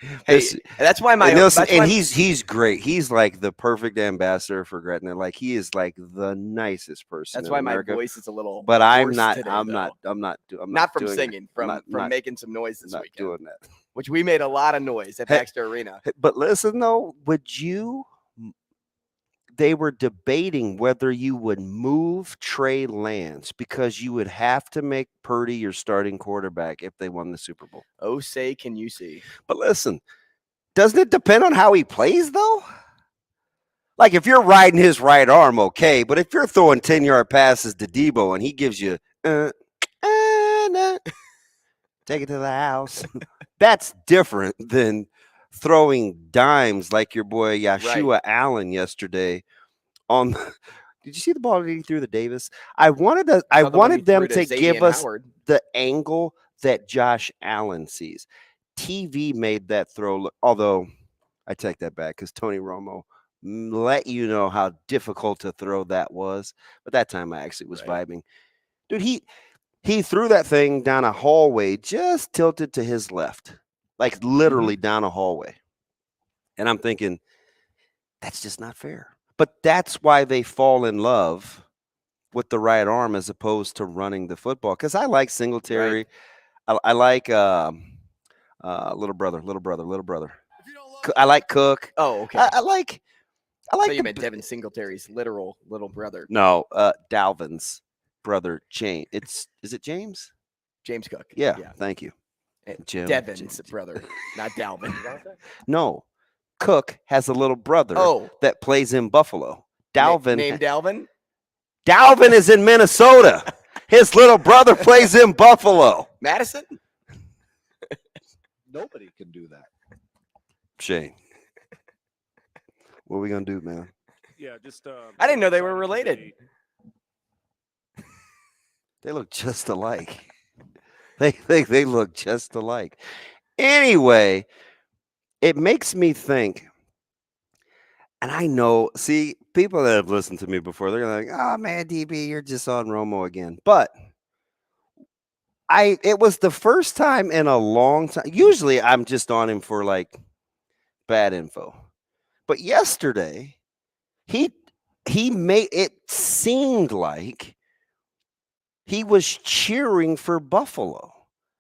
that's why he's great. He's like the perfect ambassador for Gretna. Like he is like the nicest person. That's why America. My voice is a little. But I'm not. Today, I'm not from singing. From making some noise this weekend. Doing that. Which we made a lot of noise at Baxter Arena. But listen though, they were debating whether you would move Trey Lance because you would have to make Purdy your starting quarterback if they won the Super Bowl. Oh, say, can you see? But listen, doesn't it depend on how he plays, though? Like, if you're riding his right arm, okay. But if you're throwing 10-yard passes to Debo and he gives you, take it to the house, that's different than throwing dimes like your boy Yeshua Allen yesterday. Did you see the ball that he threw to Davis? I wanted them to give us the angle that Josh Allen sees. TV made that throw look, although I take that back because Tony Romo let you know how difficult to throw that was. But that time I actually was vibing. Dude, he threw that thing down a hallway, just tilted to his left, like literally down a hallway. And I'm thinking, that's just not fair. But that's why they fall in love with the right arm as opposed to running the football. Because I like Singletary. Right. I like little brother. I like Cook. Oh, okay. I like. So you meant Devin Singletary's literal little brother? No, Dalvin's brother, James. Is it James? James Cook. Yeah. Thank you. Devin's brother, not Dalvin. No. Cook has a little brother that plays in Buffalo. Dalvin. Named Dalvin? Dalvin is in Minnesota. His little brother plays in Buffalo. Madison? Nobody can do that. Shane. What are we going to do, man? Yeah, just I didn't know they were related. They look just alike. They look just alike. Anyway, it makes me think, and I know, see, people that have listened to me before, they're like, oh, man, DB, you're just on Romo again. But it was the first time in a long time. Usually I'm just on him for, like, bad info. But yesterday, he made it seemed like he was cheering for Buffalo.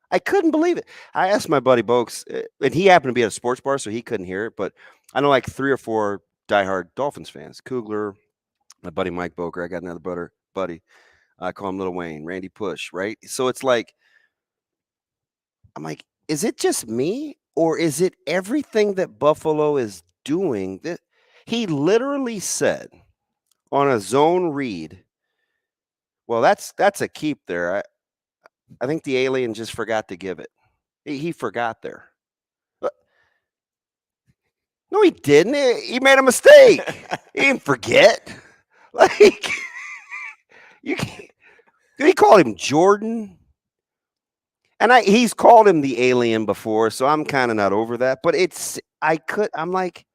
I couldn't believe it. I asked my buddy Boakes, and he happened to be at a sports bar, so he couldn't hear it. But I know like 3 or 4 diehard Dolphins fans. Kugler, my buddy Mike Boker. I got another buddy. I call him Little Wayne, Randy Push, right? So it's like, I'm like, is it just me? Or is it everything that Buffalo is doing this? He literally said on a zone read, well, that's a keep there. I think the alien just forgot to give it. He forgot there. No, he didn't. He made a mistake. He didn't forget. Like, you can't. Did he call him Jordan? And he's called him the alien before, so I'm kind of not over that. But I'm like,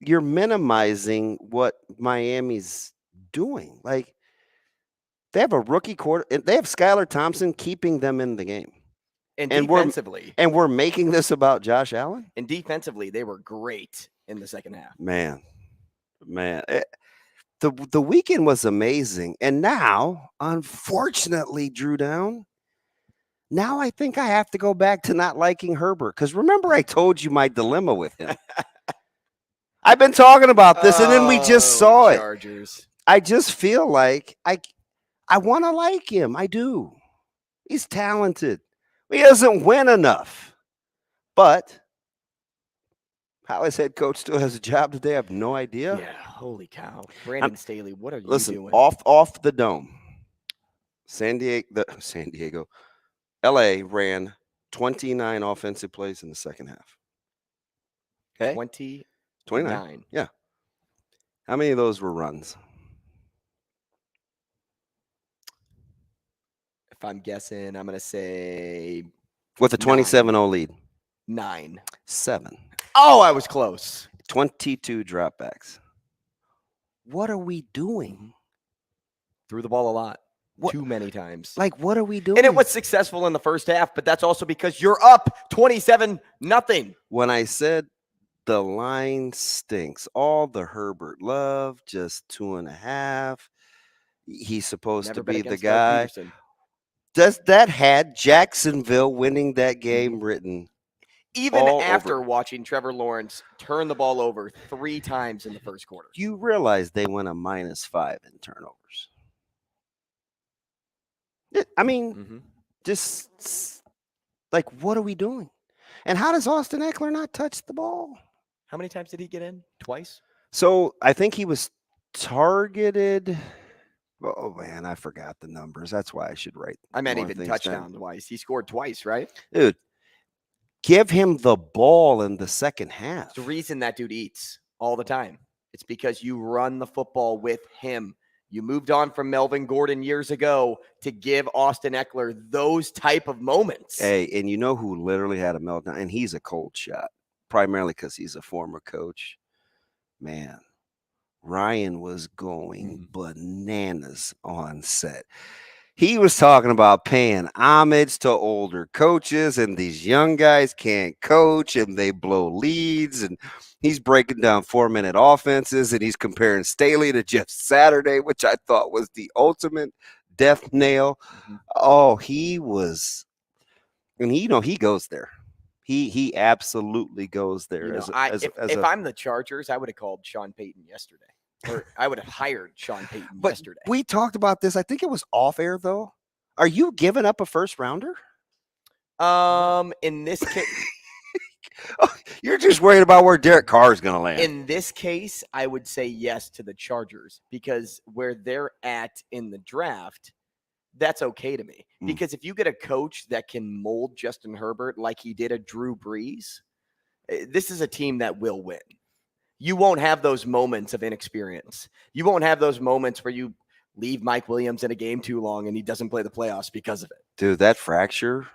you're minimizing what Miami's doing. Like, they have a rookie quarter. They have Skylar Thompson keeping them in the game. And defensively. We're making this about Josh Allen? And defensively, they were great in the second half. Man. The weekend was amazing. And now, unfortunately, Drew Down, now I think I have to go back to not liking Herbert. Because remember I told you my dilemma with him. I've been talking about this, and then we just saw Chargers. it. I just feel like I want to like him. I do. He's talented. He doesn't win enough. But how his head coach still has a job today, I have no idea. Yeah, holy cow. Brandon Staley, what are you doing? Off the dome. San Diego, LA ran 29 offensive plays in the second half. Okay? 29. Yeah. How many of those were runs? If I'm guessing, I'm going to say with a 27-0 lead. 9. 7. Oh, I was close. 22 dropbacks. What are we doing? Threw the ball a lot. Too many times. Like, what are we doing? And it was successful in the first half, but that's also because you're up 27-0. When I said the line stinks, all the Herbert love, just 2.5. He's supposed to be the guy. Does that had Jacksonville winning that game written? Even after watching Trevor Lawrence turn the ball over 3 times in the first quarter. You realize they went a -5 in turnovers. I mean, just like, what are we doing? And how does Austin Eckler not touch the ball? How many times did he get in? Twice? So I think he was targeted. Oh, man, I forgot the numbers. That's why I should write. I meant even touchdown twice. He scored twice, right? Dude, give him the ball in the second half. It's the reason that dude eats all the time. It's because you run the football with him. You moved on from Melvin Gordon years ago to give Austin Eckler those type of moments. Hey, and you know who literally had a meltdown? And he's a cold shot, primarily because he's a former coach. Man, Ryan was going bananas on set. He was talking about paying homage to older coaches, and these young guys can't coach, and they blow leads, and he's breaking down 4-minute offenses, and he's comparing Staley to Jeff Saturday, which I thought was the ultimate death nail. Oh, he was, and he goes there. He absolutely goes there. If I'm the Chargers, I would have called Sean Payton yesterday. Or I would have hired Sean Payton yesterday. We talked about this. I think it was off air, though. Are you giving up a first rounder? In this case, you're just worried about where Derek Carr is going to land. In this case, I would say yes to the Chargers because where they're at in the draft, that's okay to me. Because if you get a coach that can mold Justin Herbert like he did a Drew Brees, this is a team that will win. You won't have those moments of inexperience. You won't have those moments where you leave Mike Williams in a game too long and he doesn't play the playoffs because of it. Dude, that fracture.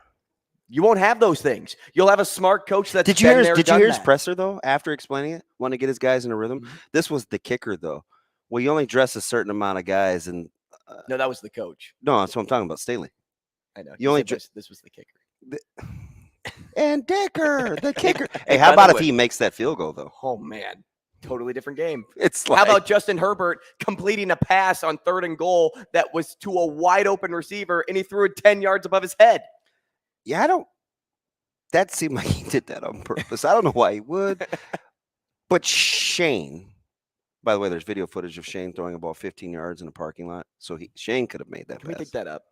You won't have those things. You'll have a smart coach that's Did you hear his presser, though, after explaining it? Want to get his guys in a rhythm? This was the kicker, though. Well, you only dress a certain amount of guys. And no, that was the coach. No, that's what I'm talking about, Staley. I know. You only this was the kicker. And Dicker, the kicker. Hey, how about if he makes that field goal, though? Oh, man. Totally different game. It's like, how about Justin Herbert completing a pass on 3rd and goal that was to a wide open receiver and he threw it 10 yards above his head? Yeah, that seemed like he did that on purpose. I don't know why he would. But Shane, by the way, there's video footage of Shane throwing a ball 15 yards in a parking lot. So Shane could have made that pass. Can we pick that up?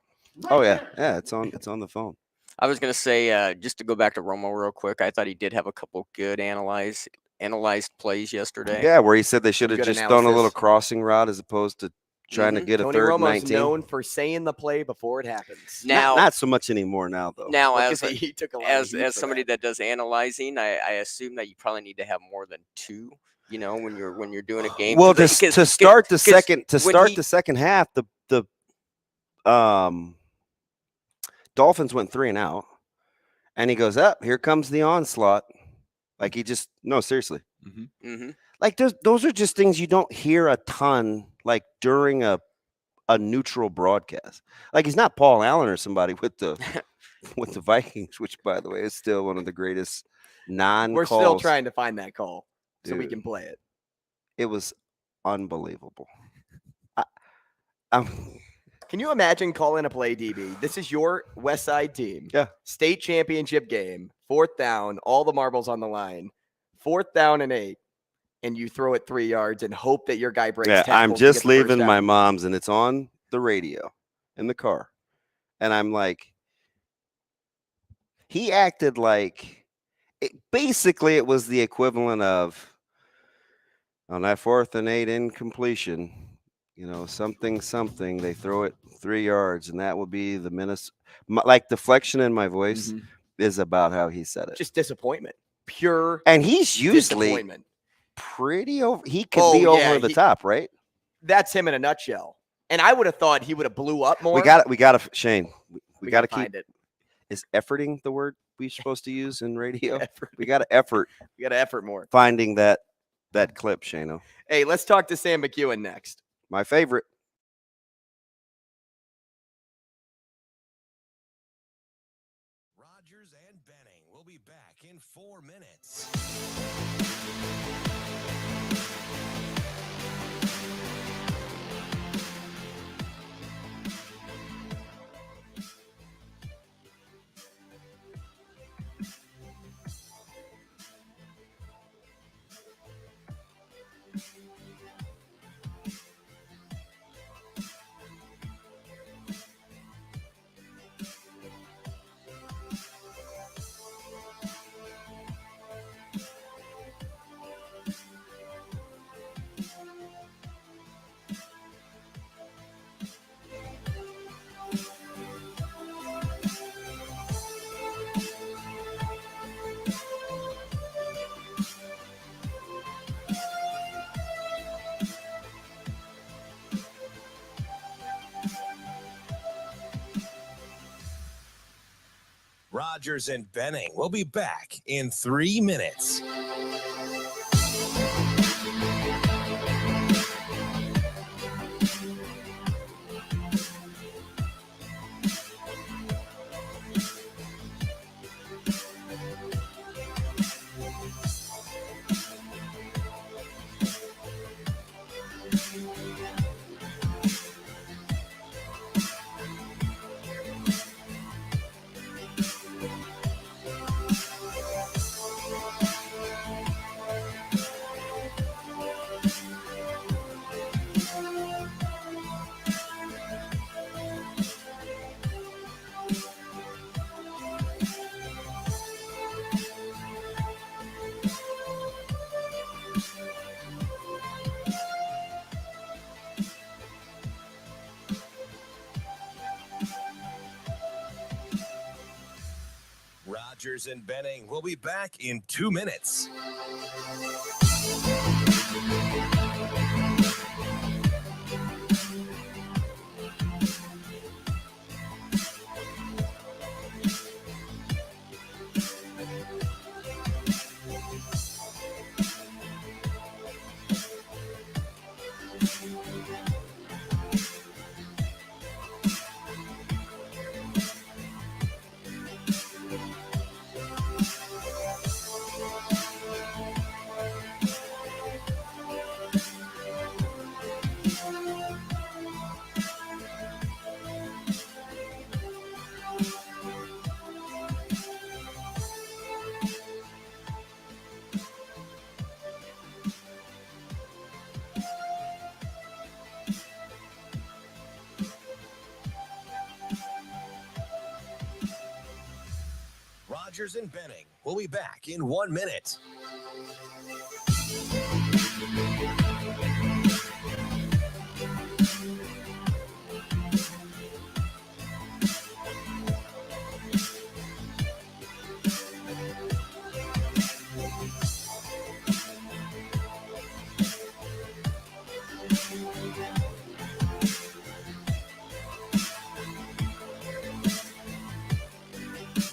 Oh, yeah. Yeah, it's on the phone. I was going to say, just to go back to Romo real quick, I thought he did have a couple good analyzed plays yesterday. Yeah, where he said they should have Good just thrown a little analysis. crossing route as opposed to trying to get Tony a third Romo's 19. known for saying the play before it happens. Now, not so much anymore now, though. Now, Well, as 'cause he took a lot of heat as for somebody that does analyzing, I assume that you probably need to have more than two. You know, when you're doing a game. Well, to start the second half, the Dolphins went 3 and out, and he goes up. Here comes the onslaught. Like he just seriously. Like those are just things you don't hear a ton like during a neutral broadcast. Like he's not Paul Allen or somebody with the Vikings, which by the way is still one of the greatest non-calls. We're still trying to find that call so we Dude, can play it. It was unbelievable. Can you imagine calling a play, DB? This is your West Side team. Yeah. State championship game, 4th down, all the marbles on the line, 4th down and 8, and you throw it 3 yards and hope that your guy breaks tackles. Yeah, I'm to just get the first leaving my down. mom's, and it's on the radio in the car. And I'm like, he acted like, basically it was the equivalent of, on that 4th and 8 incompletion, something, they throw it 3 yards, and that will be the like deflection in my voice is about how he said it. Just disappointment. Pure And he's usually disappointment. pretty over. He could be over the top, right? That's him in a nutshell. And I would have thought he would have blew up more. We got to Shane. We got to keep find it. Is efforting the word we're supposed to use in radio? We got to effort. We got to effort more. Finding that clip, Shano. Hey, let's talk to Sam McKewon next. My favorite. Rogers and Benning will be back in 4 minutes. Rogers and Benning will be back in 3 minutes. Rogers and Benning will be back in 2 minutes. Rogers and Benning. We'll be back in 1 minute.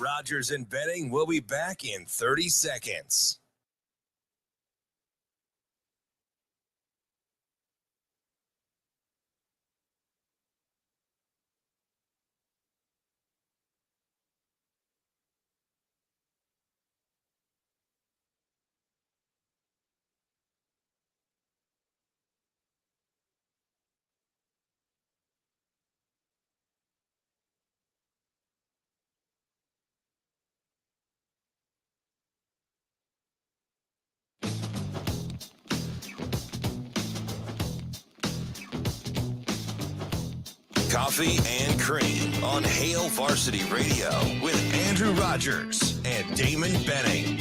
Rogers and Benning will be back in 30 seconds. Coffee and Cream on Hail Varsity Radio with Andrew Rogers and Damon Benning.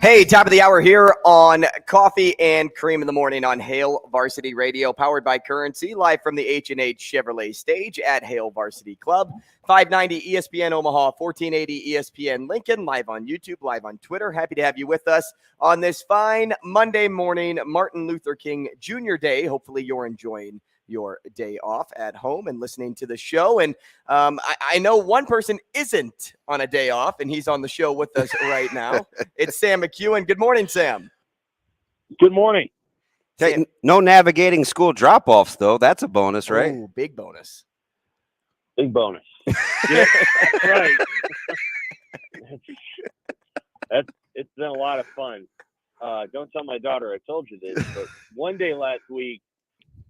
Hey, top of the hour here on Coffee and Cream in the Morning on Hail Varsity Radio, powered by Currency, live from the H&H Chevrolet stage at Hail Varsity Club. 590 ESPN Omaha, 1480 ESPN Lincoln, live on YouTube, live on Twitter. Happy to have you with us on this fine Monday morning, Martin Luther King Jr. Day. Hopefully you're enjoying your day off at home and listening to the show. And I know one person isn't on a day off, and he's on the show with us right now. It's Sam McKewon. Good morning, Sam. Good morning. Hey, no navigating school drop-offs, though. That's a bonus, right? Oh, big bonus. Big bonus. Yeah, that's right. It's been a lot of fun. Don't tell my daughter I told you this, but one day last week,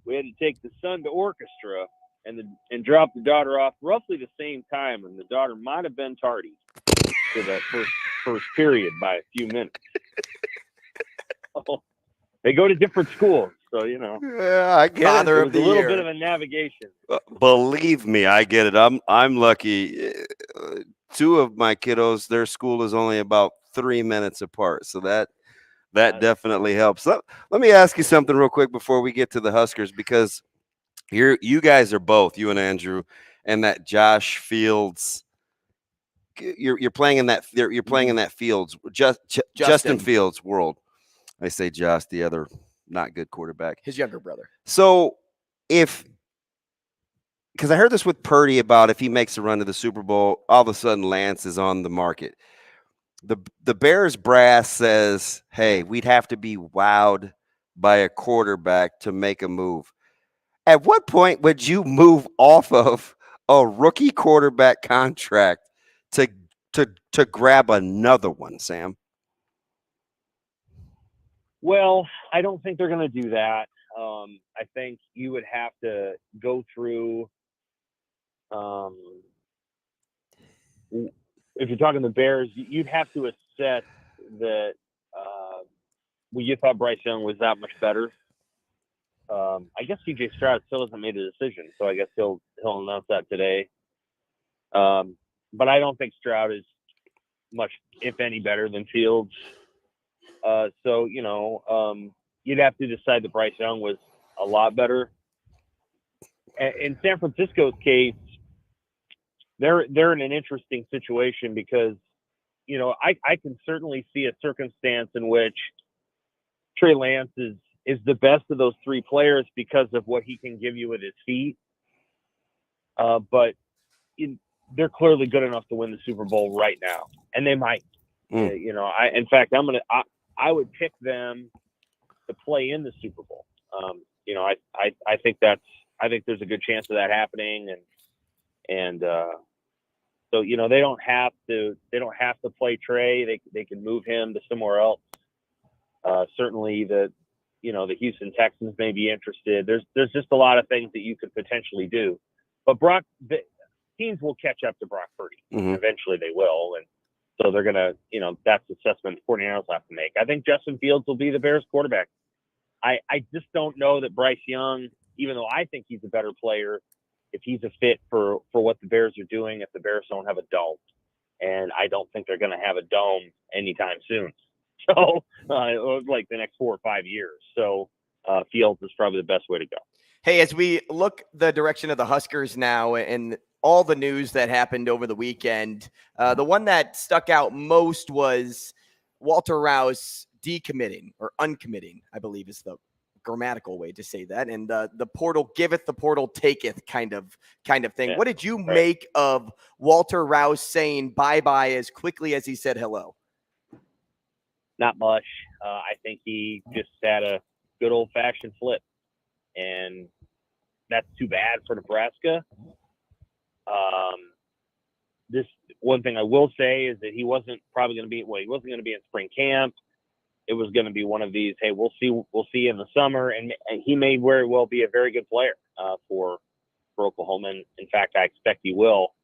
we had to take the son to orchestra and drop the daughter off roughly the same time, and the daughter might have been tardy to that first period by a few minutes. They go to different schools, so you know. Yeah, I get Father it. of the a little year. bit of a navigation. Believe me, I get it. I'm lucky. Two of my kiddos, their school is only about 3 minutes apart, so that definitely helps. Let me ask you something real quick before we get to the Huskers, because you guys are both, you and Andrew, and that Josh Fields. You're playing in that. You're playing in that Fields, Justin Fields world. I say Josh, the other not good quarterback, His younger brother. So because I heard this with Purdy about if he makes a run to the Super Bowl, all of a sudden Lance is on the market. The Bears brass says, hey, we'd have to be wowed by a quarterback to make a move. At what point would you move off of a rookie quarterback contract to grab another one, Sam? Well, I don't think they're going to do that. I think you would have to go through, if you're talking the Bears, you'd have to assess that you thought Bryce Young was that much better. I guess CJ Stroud still hasn't made a decision, so I guess he'll announce that today. But I don't think Stroud is much, if any, better than Fields. So, you know, you'd have to decide that Bryce Young was a lot better. In San Francisco's case, they're in an interesting situation because, you know, I can certainly see a circumstance in which Trey Lance is the best of those three players because of what he can give you with his feet. But they're clearly good enough to win the Super Bowl right now, and they might. You know, in fact, I would pick them to play in the Super Bowl. You know, I think there's a good chance of that happening, and so you know they don't have to play Trey. They can move him to somewhere else. Certainly the Houston Texans may be interested. There's just a lot of things that you could potentially do, but the teams will catch up to Brock Purdy. Mm-hmm. Eventually they will, and so they're gonna, you know, that's the assessment the 49ers have to make. I think Justin Fields will be the Bears quarterback. I just don't know that Bryce Young, even though I think he's a better player, if he's a fit for what the Bears are doing, if the Bears don't have a dome. And I don't think they're going to have a dome anytime soon. So, like the next 4 or 5 years. So, Fields is probably the best way to go. Hey, as we look the direction of the Huskers now and all the news that happened over the weekend, the one that stuck out most was Walter Rouse decommitting or uncommitting, I believe is the grammatical way to say that. And the portal giveth, the portal taketh kind of thing. Yeah, what did you make of Walter Rouse saying bye-bye as quickly as he said hello? Not much. I think he just had a good old-fashioned flip. And that's too bad for Nebraska. This one thing I will say is that he wasn't probably going to be, he wasn't going to be in spring camp. It was going to be one of these, hey, we'll see in the summer. And he may very well be a very good player for Oklahoma. And in fact, I expect he will.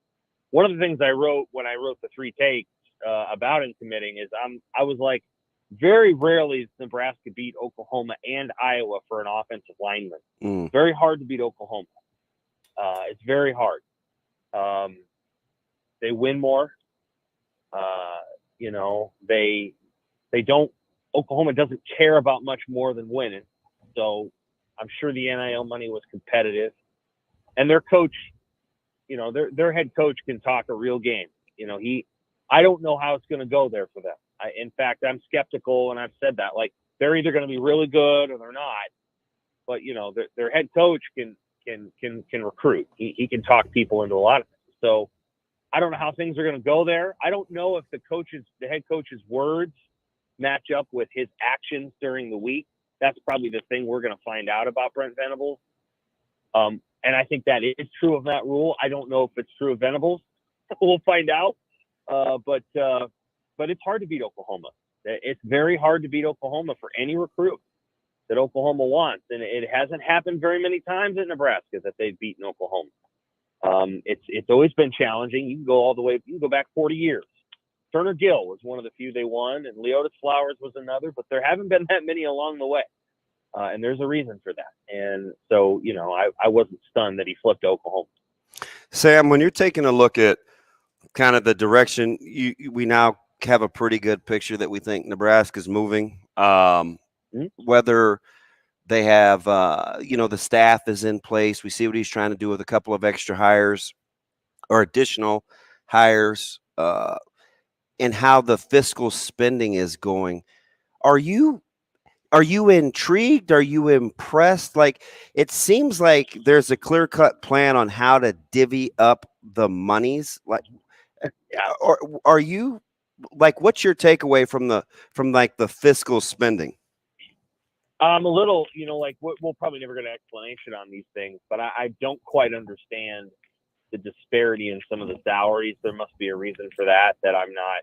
One of the things I wrote when I wrote the 3 takes about him committing is I was like, very rarely does Nebraska beat Oklahoma and Iowa for an offensive lineman. Very hard to beat Oklahoma. It's very hard. They win more. They don't. Oklahoma doesn't care about much more than winning. So I'm sure the NIL money was competitive. And their coach, their head coach can talk a real game. I don't know how it's going to go there for them. In fact, I'm skeptical, and I've said that. Like, they're either going to be really good or they're not. But their head coach can recruit. He can talk people into a lot of things. So I don't know how things are going to go there. I don't know if the head coach's words match up with his actions during the week. That's probably the thing we're going to find out about Brent Venables. And I think that is true of Matt Rule. I don't know if it's true of Venables. We'll find out. But it's hard to beat Oklahoma. It's very hard to beat Oklahoma for any recruit that Oklahoma wants. And it hasn't happened very many times at Nebraska that they've beaten Oklahoma. It's always been challenging. You can go all the way, you can go back 40 years. Turner Gill was one of the few they won, and Leotis Flowers was another, but there haven't been that many along the way. And there's a reason for that. And so, I wasn't stunned that he flipped to Oklahoma. Sam, when you're taking a look at kind of the direction, we now have a pretty good picture that we think Nebraska's moving. Whether they have, the staff is in place. We see what he's trying to do with a couple of extra hires or additional hires, and how the fiscal spending is going. Are you intrigued? Are you impressed? Like, it seems like there's a clear-cut plan on how to divvy up the monies. Like, or are you like, what's your takeaway from the fiscal spending? A little, we'll probably never get an explanation on these things, but I don't quite understand the disparity in some of the salaries. There must be a reason for that I'm not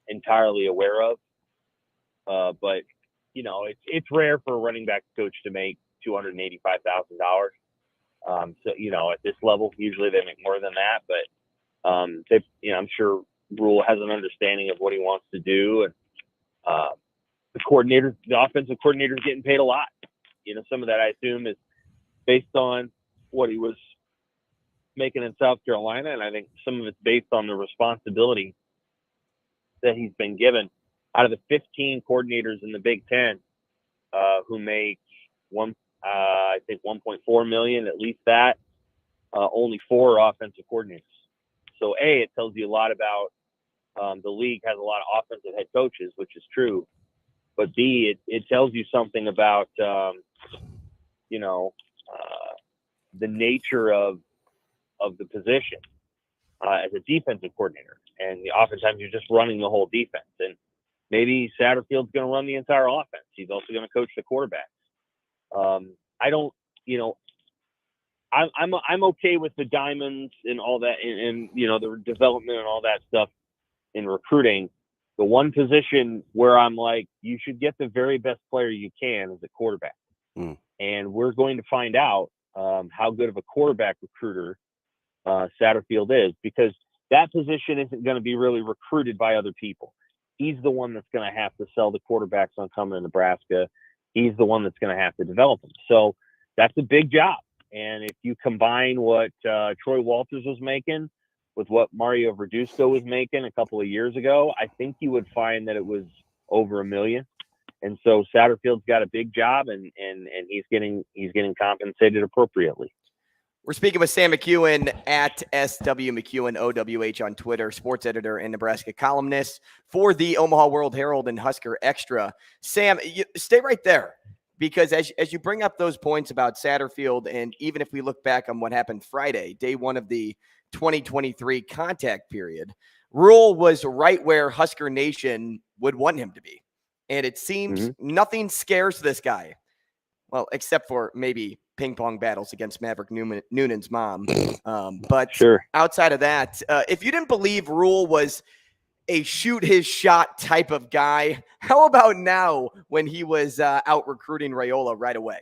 entirely aware of. But it's rare for a running back coach to make $285,000. So at this level, usually they make more than that. But I'm sure Rule has an understanding of what he wants to do, and the offensive coordinator is getting paid a lot. Some of that I assume is based on what he was making in South Carolina, and I think some of it's based on the responsibility that he's been given. Out of the 15 coordinators in the Big Ten who make I think $1.4 million, at least that, only 4 are offensive coordinators. So it tells you a lot about the league has a lot of offensive head coaches, which is true. But B, it tells you something about the nature of the position as a defensive coordinator. And oftentimes you're just running the whole defense. And maybe Satterfield's going to run the entire offense. He's also going to coach the quarterbacks. I'm okay with the diamonds and all that, and the development and all that stuff in recruiting. The one position where I'm like, you should get the very best player you can is a quarterback. And we're going to find out how good of a quarterback recruiter Satterfield is, because that position isn't going to be really recruited by other people. He's the one that's going to have to sell the quarterbacks on coming to Nebraska. He's the one that's going to have to develop them. So that's a big job. And if you combine what Troy Walters was making with what Mario Verduzco was making a couple of years ago, I think you would find that it was over $1 million. And so Satterfield's got a big job, and he's getting compensated appropriately. We're speaking with Sam McKewon at SW McKewon OWH on Twitter, sports editor and Nebraska columnist for the Omaha World-Herald and Husker Extra. Sam, stay right there, because as you bring up those points about Satterfield, and even if we look back on what happened Friday, day one of the 2023 contact period, Rule was right where Husker Nation would want him to be. And it seems nothing scares this guy. Well, except for maybe ping pong battles against Maverick Noonan's mom. But sure. Outside of that, if you didn't believe Rule was a shoot his shot type of guy, how about now when he was out recruiting Raiola right away?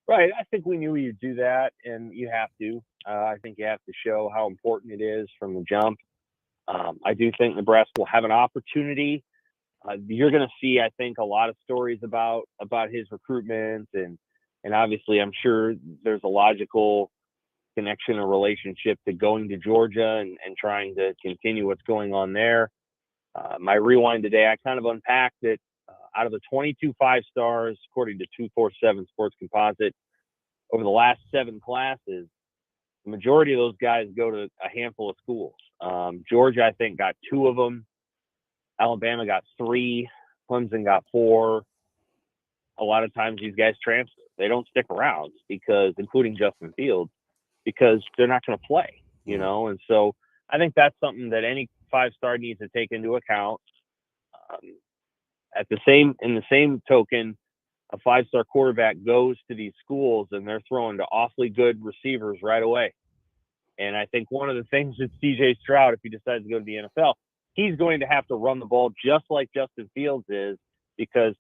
Right. I think we knew you'd do that, and you have to. I think you have to show how important it is from the jump. I do think Nebraska will have an opportunity. You're going to see, I think, a lot of stories about his recruitment, and obviously I'm sure there's a logical connection or relationship to going to Georgia and trying to continue what's going on there. My rewind today, I kind of unpacked it. Out of the 22 5-stars, according to 247 Sports Composite, over the last 7 classes, the majority of those guys go to a handful of schools. Georgia, I think, got 2 of them. Alabama got 3. Clemson got 4. A lot of times these guys transfer. They don't stick around because, including Justin Fields, because they're not going to play, you know? And so I think that's something that any 5-star needs to take into account. In the same token, a 5-star quarterback goes to these schools and they're throwing to awfully good receivers right away. And I think one of the things with CJ Stroud, if he decides to go to the NFL, he's going to have to run the ball just like Justin Fields is, because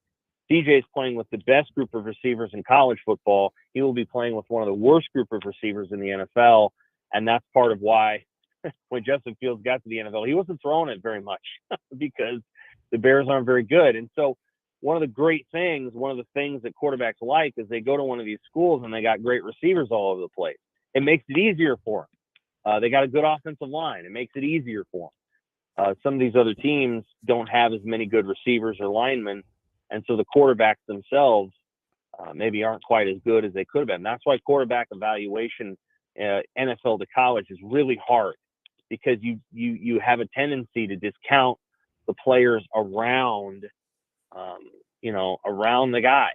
CJ is playing with the best group of receivers in college football. He will be playing with one of the worst group of receivers in the NFL. And that's part of why when Justin Fields got to the NFL, he wasn't throwing it very much because the Bears aren't very good. And so one of the things that quarterbacks like is they go to one of these schools and they got great receivers all over the place. It makes it easier for them. They got a good offensive line. It makes it easier for them. Some of these other teams don't have as many good receivers or linemen, and so the quarterbacks themselves maybe aren't quite as good as they could have been. That's why quarterback evaluation, NFL to college, is really hard, because you have a tendency to discount the players around, around the guys.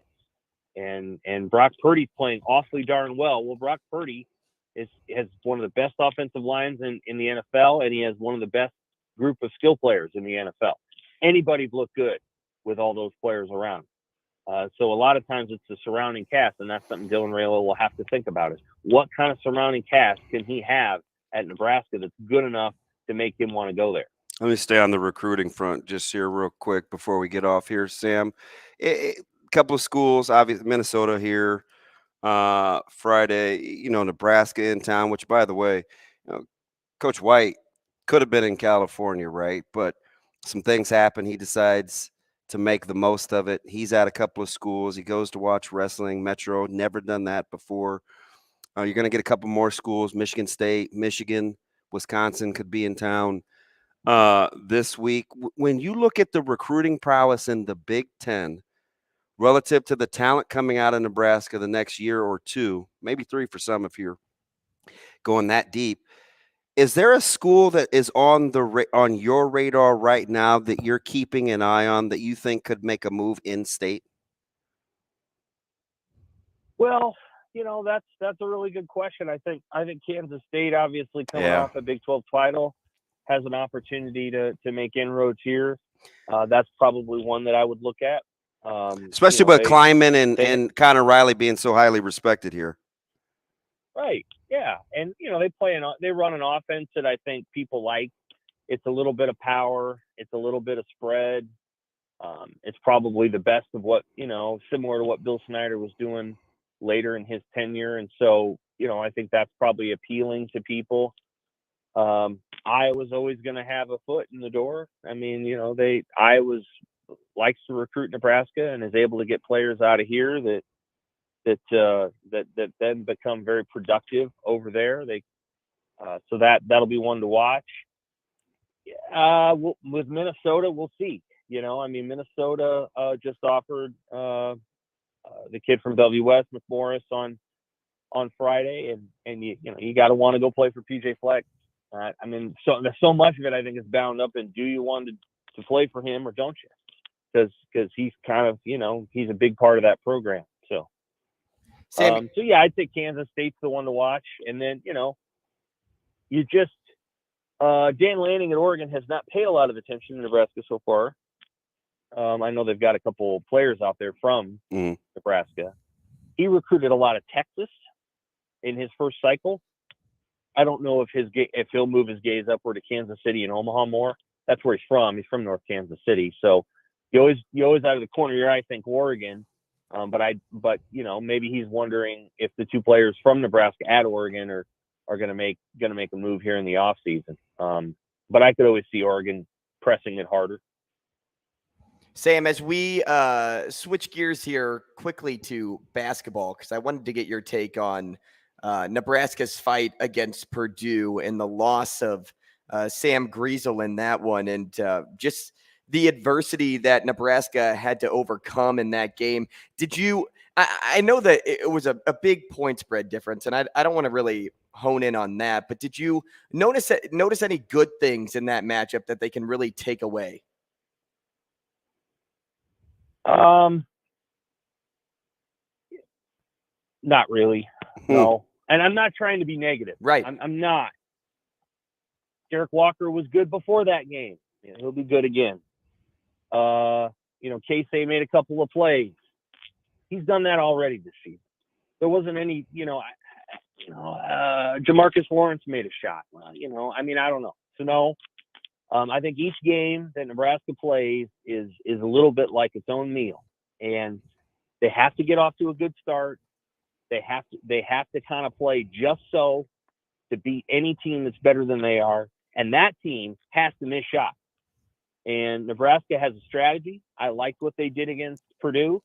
And Brock Purdy's playing awfully darn well. Well, Brock Purdy has one of the best offensive lines in the NFL, and he has one of the best group of skill players in the NFL. Anybody's looked good with all those players around. So a lot of times it's the surrounding cast, and that's something Dylan Raiola will have to think about, is what kind of surrounding cast can he have at Nebraska that's good enough to make him want to go there. Let me stay on the recruiting front just here real quick before we get off here, Sam. A couple of schools, obviously Minnesota here, Friday, Nebraska in town, which, by the way, Coach White could have been in California, right? But some things happen. He decides to make the most of it. He's at a couple of schools. He goes to watch wrestling. Metro, never done that before. You're going to get a couple more schools. Michigan State, Michigan, Wisconsin could be in town this week. When you look at the recruiting prowess in the Big Ten relative to the talent coming out of Nebraska the next year or 2, maybe 3 for some if you're going that deep, is there a school that is on your radar right now that you're keeping an eye on that you think could make a move in state? Well, that's a really good question. I think Kansas State, obviously coming off a Big 12 title, has an opportunity to make inroads here. That's probably one that I would look at. Especially with Kleiman and Connor Riley being so highly respected here. Right. Yeah. And, they run an offense that I think people like. It's a little bit of power. It's a little bit of spread. It's probably the best of what, similar to what Bill Snyder was doing later in his tenure. And so, I think that's probably appealing to people. Iowa's always going to have a foot in the door. I mean, Iowa likes to recruit Nebraska and is able to get players out of here that that then become very productive over there. So that'll be one to watch. With Minnesota, we'll see. Minnesota just offered the kid from Bellevue West, McMorris, on Friday, and you got to want to go play for PJ Fleck. So much of it I think is bound up in, do you want to play for him or don't you? Because he's kind of he's a big part of that program. So I'd say Kansas State's the one to watch, and then you just Dan Lanning at Oregon has not paid a lot of attention to Nebraska so far. I know they've got a couple players out there from Nebraska. He recruited a lot of Texas in his first cycle. I don't know if he'll move his gaze upward to Kansas City and Omaha more. That's where he's from. He's from North Kansas City. So you always out of the corner of your eye think Oregon. But maybe he's wondering if the two players from Nebraska at Oregon are going to make a move here in the off season. But I could always see Oregon pressing it harder. Sam, as we switch gears here quickly to basketball, because I wanted to get your take on Nebraska's fight against Purdue and the loss of Sam Griesel in that one, and just the adversity that Nebraska had to overcome in that game. Did you – I know that it was a big point spread difference, and I don't want to really hone in on that, but did you notice any good things in that matchup that they can really take away? Not really. No. And I'm not trying to be negative. Right. I'm not. Derek Walker was good before that game. He'll be good again. Casey made a couple of plays. He's done that already this season. There wasn't any, Jamarcus Lawrence made a shot. Well, I don't know. So no. I think each game that Nebraska plays is a little bit like its own meal, and they have to get off to a good start. They have to kind of play just so to beat any team that's better than they are, and that team has to miss shots. And Nebraska has a strategy. I liked what they did against Purdue.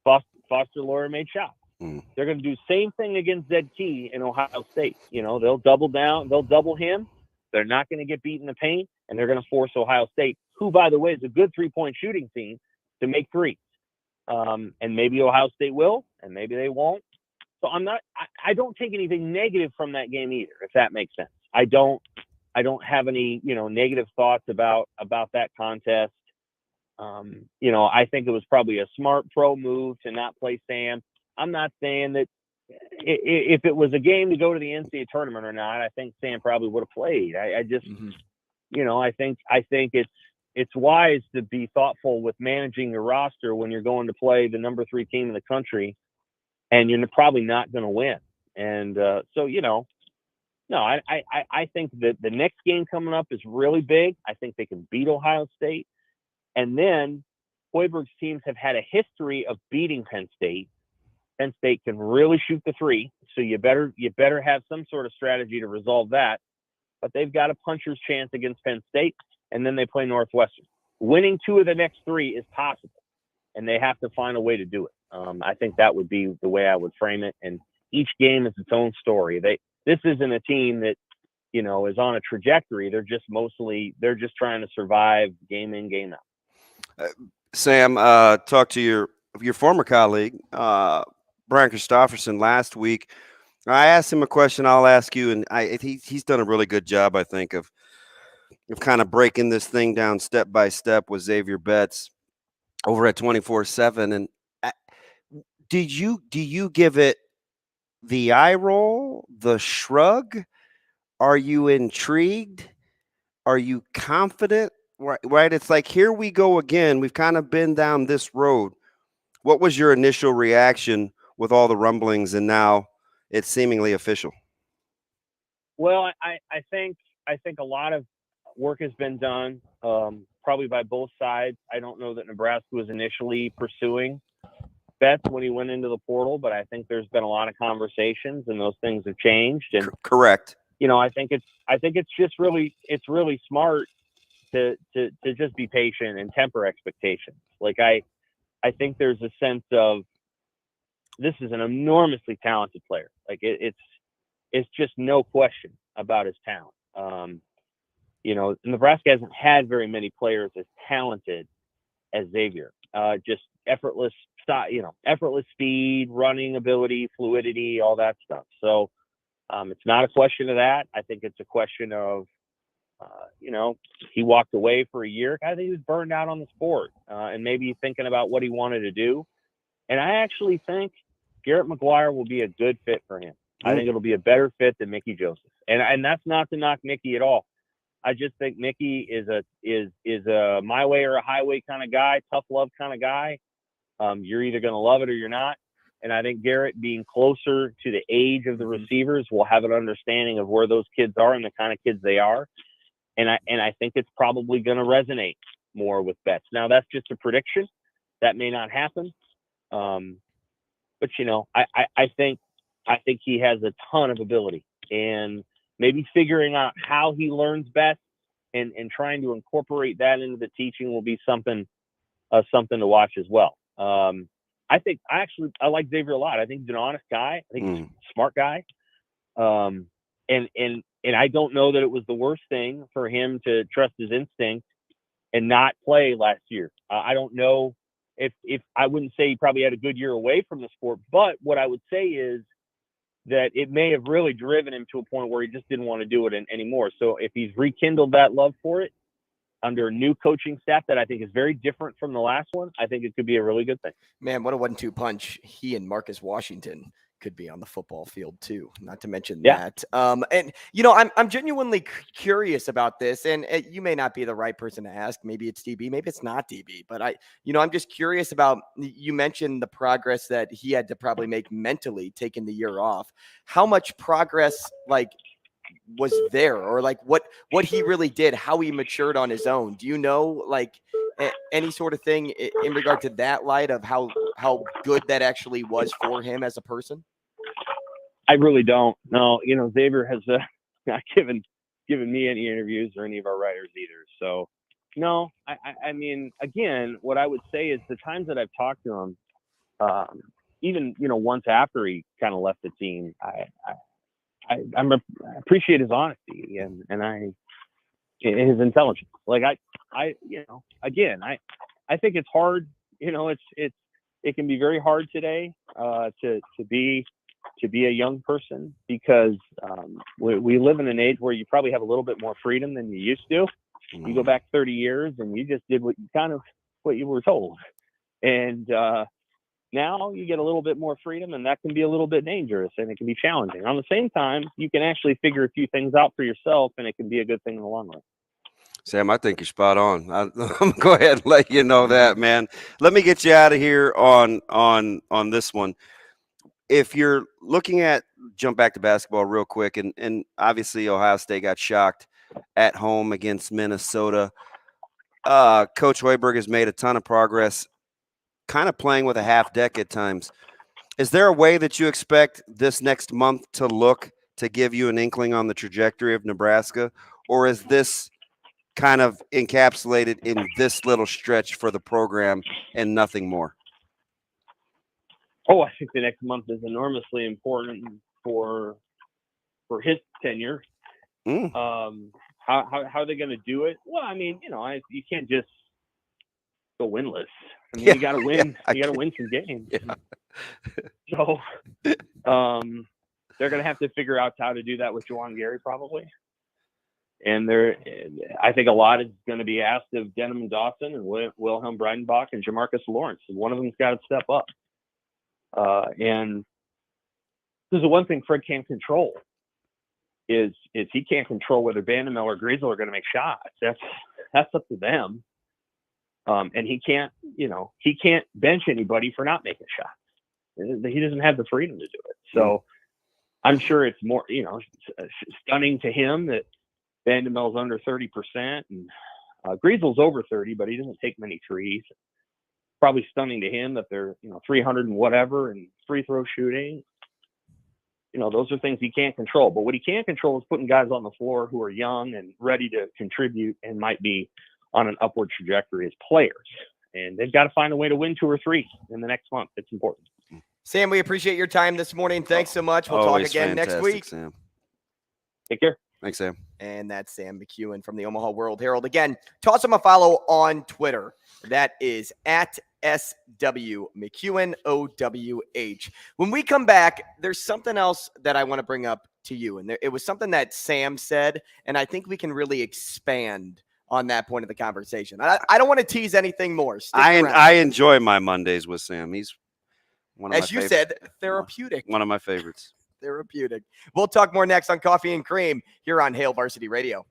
Foster Loyer made shots. They're going to do the same thing against Zed Key in Ohio State. They'll double down. They'll double him. They're not going to get beat in the paint, and they're going to force Ohio State, who, by the way, is a good three-point shooting team, to make threes. And maybe Ohio State will, and maybe they won't. So I don't take anything negative from that game either, if that makes sense. I don't have any, negative thoughts about that contest. I think it was probably a smart pro move to not play Sam. I'm not saying that if it was a game to go to the NCAA tournament or not, I think Sam probably would have played. I just, I think it's wise to be thoughtful with managing your roster when you're going to play the number 3 team in the country, and you're probably not going to win. And no, I think that the next game coming up is really big. I think they can beat Ohio State. And then Hoiberg's teams have had a history of beating Penn State. Penn State can really shoot the three, so you better have some sort of strategy to resolve that. But they've got a puncher's chance against Penn State, and then they play Northwestern. Winning 2 of the next 3 is possible, and they have to find a way to do it. I think that would be the way I would frame it. And each game is its own story. This isn't a team that is on a trajectory. They're just trying to survive game in, game out. Sam, talk to your former colleague, Brian Christopherson, last week. I asked him a question. I'll ask you, and he's done a really good job, I think, of kind of breaking this thing down step by step with Xavier Betts over at 24/7. And do you give it the eye roll, the shrug? Are you intrigued? Are you confident? Right? It's like, here we go again. We've kind of been down this road. What was your initial reaction with all the rumblings, and now it's seemingly official? Well, I think a lot of work has been done, probably by both sides. I don't know that Nebraska was initially pursuing Betts when he went into the portal, but I think there's been a lot of conversations, and those things have changed. And correct. I think it's really smart to just be patient and temper expectations. Like I think there's a sense of this is an enormously talented player. Like it's just no question about his talent. Nebraska hasn't had very many players as talented as Xavier. Just effortless speed, running ability, fluidity, all that stuff. So it's not a question of that. I think it's a question of, he walked away for a year. I think he was burned out on the sport and maybe thinking about what he wanted to do. And I actually think Garrett McGuire will be a good fit for him. I think it'll be a better fit than Mickey Joseph. And that's not to knock Mickey at all. I just think Mickey is a my way or a highway kind of guy, tough love kind of guy. You're either going to love it or you're not. And I think Garrett, being closer to the age of the receivers, will have an understanding of where those kids are and the kind of kids they are. And I think it's probably going to resonate more with Betts. Now, that's just a prediction. That may not happen. But I think he has a ton of ability, and maybe figuring out how he learns best and trying to incorporate that into the teaching will be something to watch as well. I like Xavier a lot. I think he's an honest guy. I think he's a smart guy. And I don't know that it was the worst thing for him to trust his instinct and not play last year. I don't know if I wouldn't say he probably had a good year away from the sport, but what I would say is that it may have really driven him to a point where he just didn't want to do it anymore. So if he's rekindled that love for it under a new coaching staff that I think is very different from the last one, I think it could be a really good thing. Man, what a 1-2 punch he and Marcus Washington could be on the football field too, not to mention that. And I'm genuinely curious about this, and you may not be the right person to ask. Maybe it's DB, maybe it's not DB, but I'm just curious about, you mentioned the progress that he had to probably make mentally taking the year off. How much progress was there, or what he really did, how he matured on his own? Do you know any sort of thing in regard to that light of how good that actually was for him as a person? I really don't. No, Xavier has not given me any interviews or any of our writers either. So no, I mean, again, what I would say is the times that I've talked to him, even, once after he kind of left the team, I appreciate his honesty and his intelligence. I think it's hard. It can be very hard today to be a young person, because we live in an age where you probably have a little bit more freedom than you used to. You go back 30 years and you just did what you were told. And now you get a little bit more freedom, and that can be a little bit dangerous, and it can be challenging. On the same time, you can actually figure a few things out for yourself, and it can be a good thing in the long run. Sam, I think you're spot on. I'm going to go ahead and let you know that, man. Let me get you out of here on this one. If you're looking at, jump back to basketball real quick, and obviously Ohio State got shocked at home against Minnesota. Coach Hoiberg has made a ton of progress, kind of playing with a half deck at times. Is there a way that you expect this next month to look to give you an inkling on the trajectory of Nebraska, or is this kind of encapsulated in this little stretch for the program and nothing more? Oh, I think the next month is enormously important for his tenure. How are they going to do it? Well, I mean, you can't just go winless. I mean, you got to win. You got to win some games. Yeah. So, they're going to have to figure out how to do that with Juwan Gary, probably. And I think a lot is going to be asked of Denham Dawson and Wilhelm Breidenbach and Jamarcus Lawrence. And one of them's got to step up. And this is the one thing Fred can't control is he can't control whether Vandermill or Griesel are going to make shots. That's up to them. And he can't bench anybody for not making shots. He doesn't have the freedom to do it. So I'm sure it's more, stunning to him that Vandermill's under 30% and Griesel's over 30, but he doesn't take many threes. Probably stunning to him that they're 300 and whatever and free throw shooting. Those are things he can't control. But what he can control is putting guys on the floor who are young and ready to contribute and might be on an upward trajectory as players. And they've got to find a way to win 2 or 3 in the next month. It's important. Sam, we appreciate your time this morning. Thanks so much. We'll Always talk again next fantastic, week. Sam. Take care. Thanks, Sam. And that's Sam McKewon from the Omaha World-Herald. Again, toss him a follow on Twitter. That is at SW McKewon OWH. When we come back, there's something else that I want to bring up to you. And it was something that Sam said, and I think we can really expand on that point of the conversation. I don't want to tease anything more. I enjoy my Mondays with Sam. He's one of as you said, therapeutic. One of my favorites. Therapeutic. We'll talk more next on Coffee and Cream here on Hail Varsity Radio.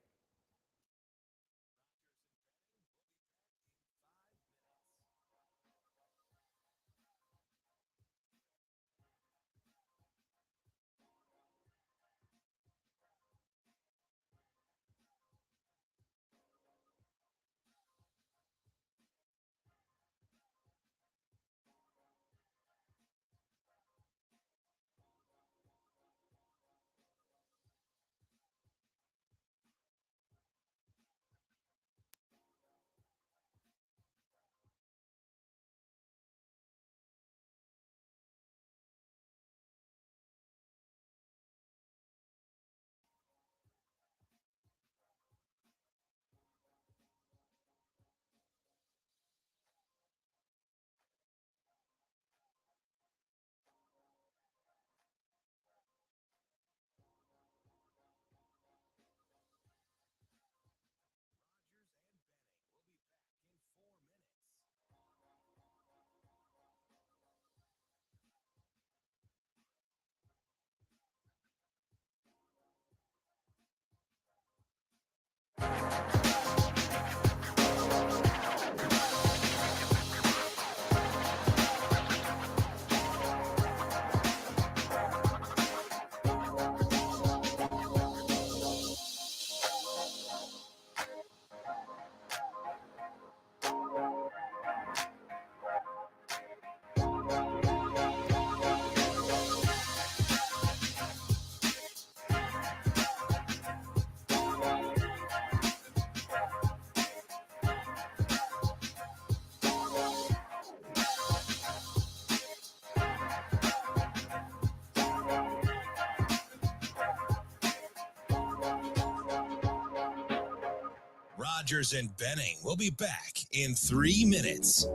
Rogers and Benning will be back in 3 minutes.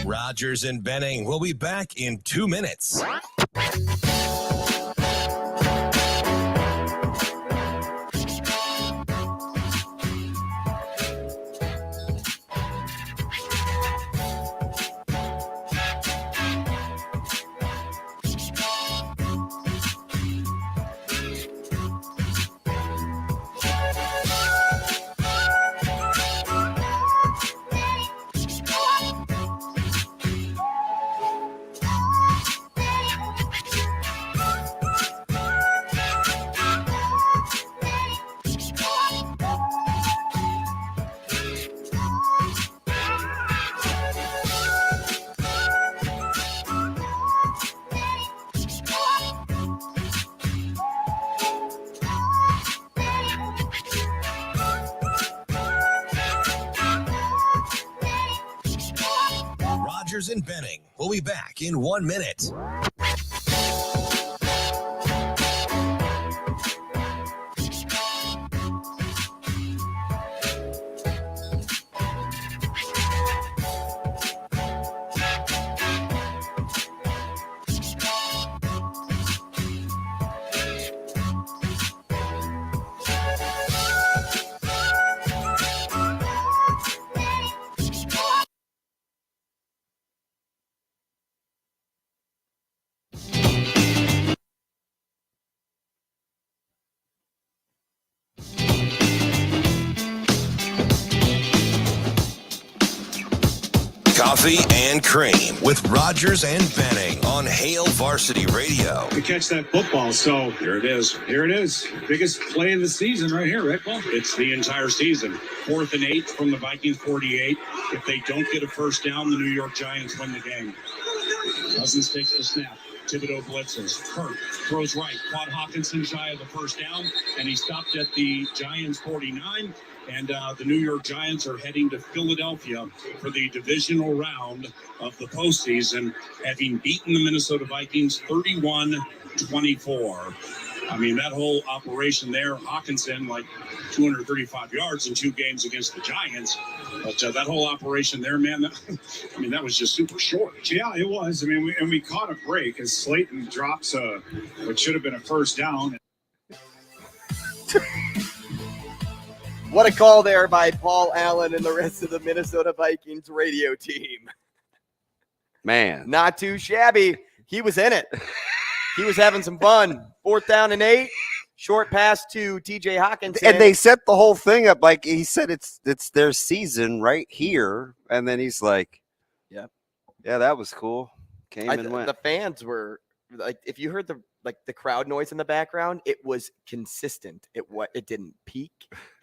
Rogers and Benning will be back in 2 minutes. Rogers and Benning will be back in 1 minute. Coffee and Cream with Rogers and Benning on Hale Varsity Radio. To catch that football, so here it is. Here it is. Biggest play of the season right here, Rick. Well, it's the entire season. 4th and 8 from the Vikings 48. If they don't get a first down, the New York Giants win the game. Cousins takes the snap. Thibodeau blitzes. Kirk throws right. Caught Hawkinson shy of the first down, and he stopped at the Giants 49. And the New York Giants are heading to Philadelphia for the divisional round of the postseason, having beaten the Minnesota Vikings 31-24. I mean, that whole operation there, Hawkinson, like 235 yards in 2 games against the Giants. But that whole operation there, man, that was just super short. Yeah, it was. I mean, we caught a break as Slayton drops what should have been a first down. What a call there by Paul Allen and the rest of the Minnesota Vikings radio team. Man. Not too shabby. He was in it. He was having some fun. 4th down and 8. Short pass to TJ Hawkinson. And they set the whole thing up like he said it's their season right here. And then he's like, Yep. Yeah, that was cool. Came and went. The fans were like, if you heard the crowd noise in the background, it was consistent. It didn't peak.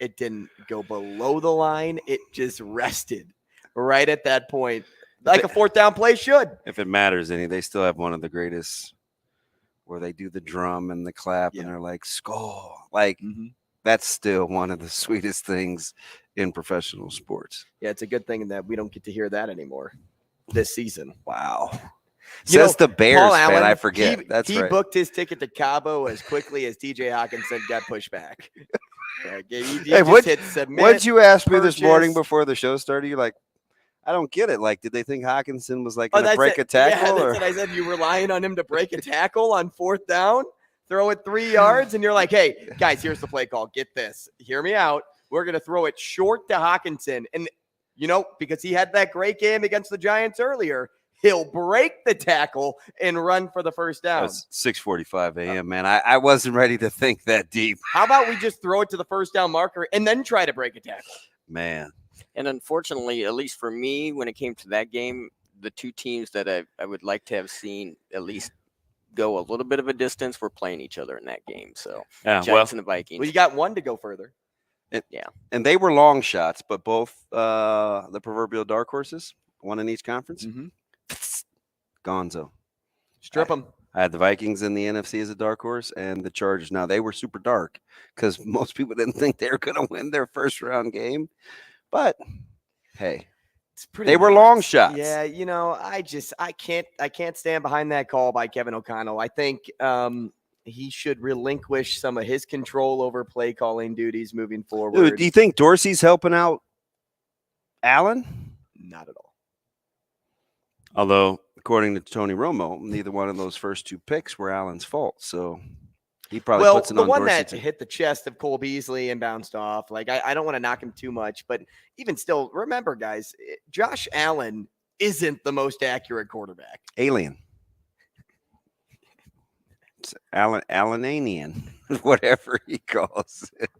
It didn't go below the line. It just rested right at that point. Like a 4th down play should. If it matters any, they still have one of the greatest where they do the drum and the clap and they're like, score. Like, that's still one of the sweetest things in professional sports. Yeah, it's a good thing that we don't get to hear that anymore this season. Wow. Says the Bears Paul fan, Allen, I forget. He booked his ticket to Cabo as quickly as TJ Hawkinson got pushed back. What'd you ask me this morning before the show started? You're like, I don't get it. Like, did they think Hawkinson was like going to break a tackle? Yeah, that's what I said. You relying on him to break a tackle on 4th down, throw it 3 yards, and you're like, hey, guys, here's the play call. Get this. Hear me out. We're going to throw it short to Hawkinson. And, because he had that great game against the Giants earlier, he'll break the tackle and run for the first down. It's 6:45 a.m., man. I wasn't ready to think that deep. How about we just throw it to the first down marker and then try to break a tackle? Man. And unfortunately, at least for me, when it came to that game, the 2 teams that I would like to have seen at least go a little bit of a distance were playing each other in that game. So Giants and the Vikings. Well, you got one to go further. And they were long shots, but both the proverbial dark horses, one in each conference. Gonzo. Strip them. I had the Vikings in the NFC as a dark horse and the Chargers. Now, they were super dark because most people didn't think they were going to win their first round game. But, hey, they were long shots. Yeah, I can't stand behind that call by Kevin O'Connell. I think he should relinquish some of his control over play calling duties moving forward. Dude, do you think Dorsey's helping out Allen? Not at all. Although, according to Tony Romo, neither one of those first 2 picks were Allen's fault. So he probably puts it on Dorsey. The one that hit the chest of Cole Beasley and bounced off, like I don't want to knock him too much, but even still, remember, guys, Josh Allen isn't the most accurate quarterback. Alien. It's Allenanian, whatever he calls it.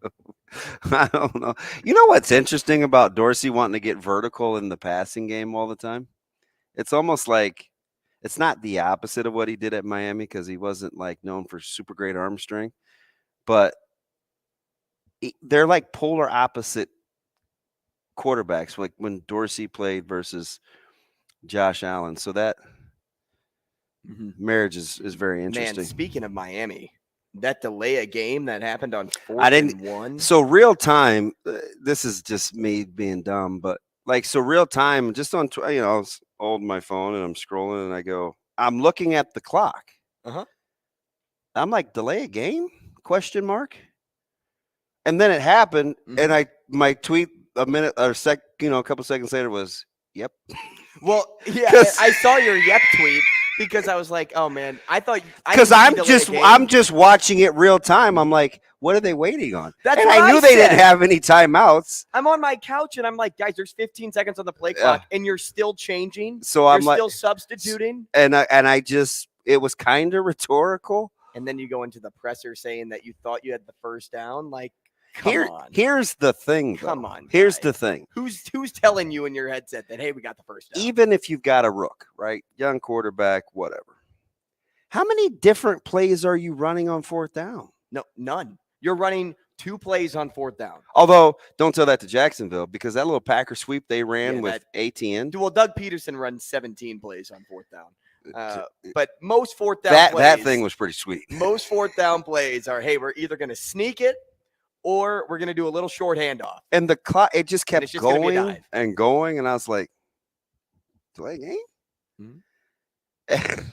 I don't know. You know what's interesting about Dorsey wanting to get vertical in the passing game all the time? It's almost like it's not the opposite of what he did at Miami because he wasn't like known for super great arm strength, but they're like polar opposite quarterbacks, like when Dorsey played versus Josh Allen. So that marriage is very interesting. Man, speaking of Miami, that delay a game that happened on 4th and 1. So real time, this is just me being dumb, but so real time, just on, I was holding my phone and I'm scrolling and I go, I'm looking at the clock. I'm like, delay a game? ? And then it happened, and my tweet a minute or a couple seconds later was, yep. Well, yeah, I saw your yep tweet because I was like, oh man, because I'm just watching it real time. I'm like, what are they waiting on? That's and what I knew they didn't have any timeouts. I'm on my couch and I'm like, guys, there's 15 seconds on the play clock, and you're still changing. So I'm still substituting. And it was kind of rhetorical. And then you go into the presser saying that you thought you had the first down, like. Come on. Here's the thing, though. Come on. Here's guys. the thing. Who's telling you in your headset that, hey, we got the first down? Even if you've got a rook, right? Young quarterback, whatever. How many different plays are you running on fourth down? No, none. You're running 2 plays on fourth down. Although, don't tell that to Jacksonville, because that little Packer sweep they ran with ATN. Well, Doug Peterson runs 17 plays on fourth down. But most fourth down plays, that thing was pretty sweet. Most fourth down plays are, hey, we're either going to sneak it or we're going to do a little short handoff. And the clock, it just kept just going and going. And I was like, delay game? Mm-hmm.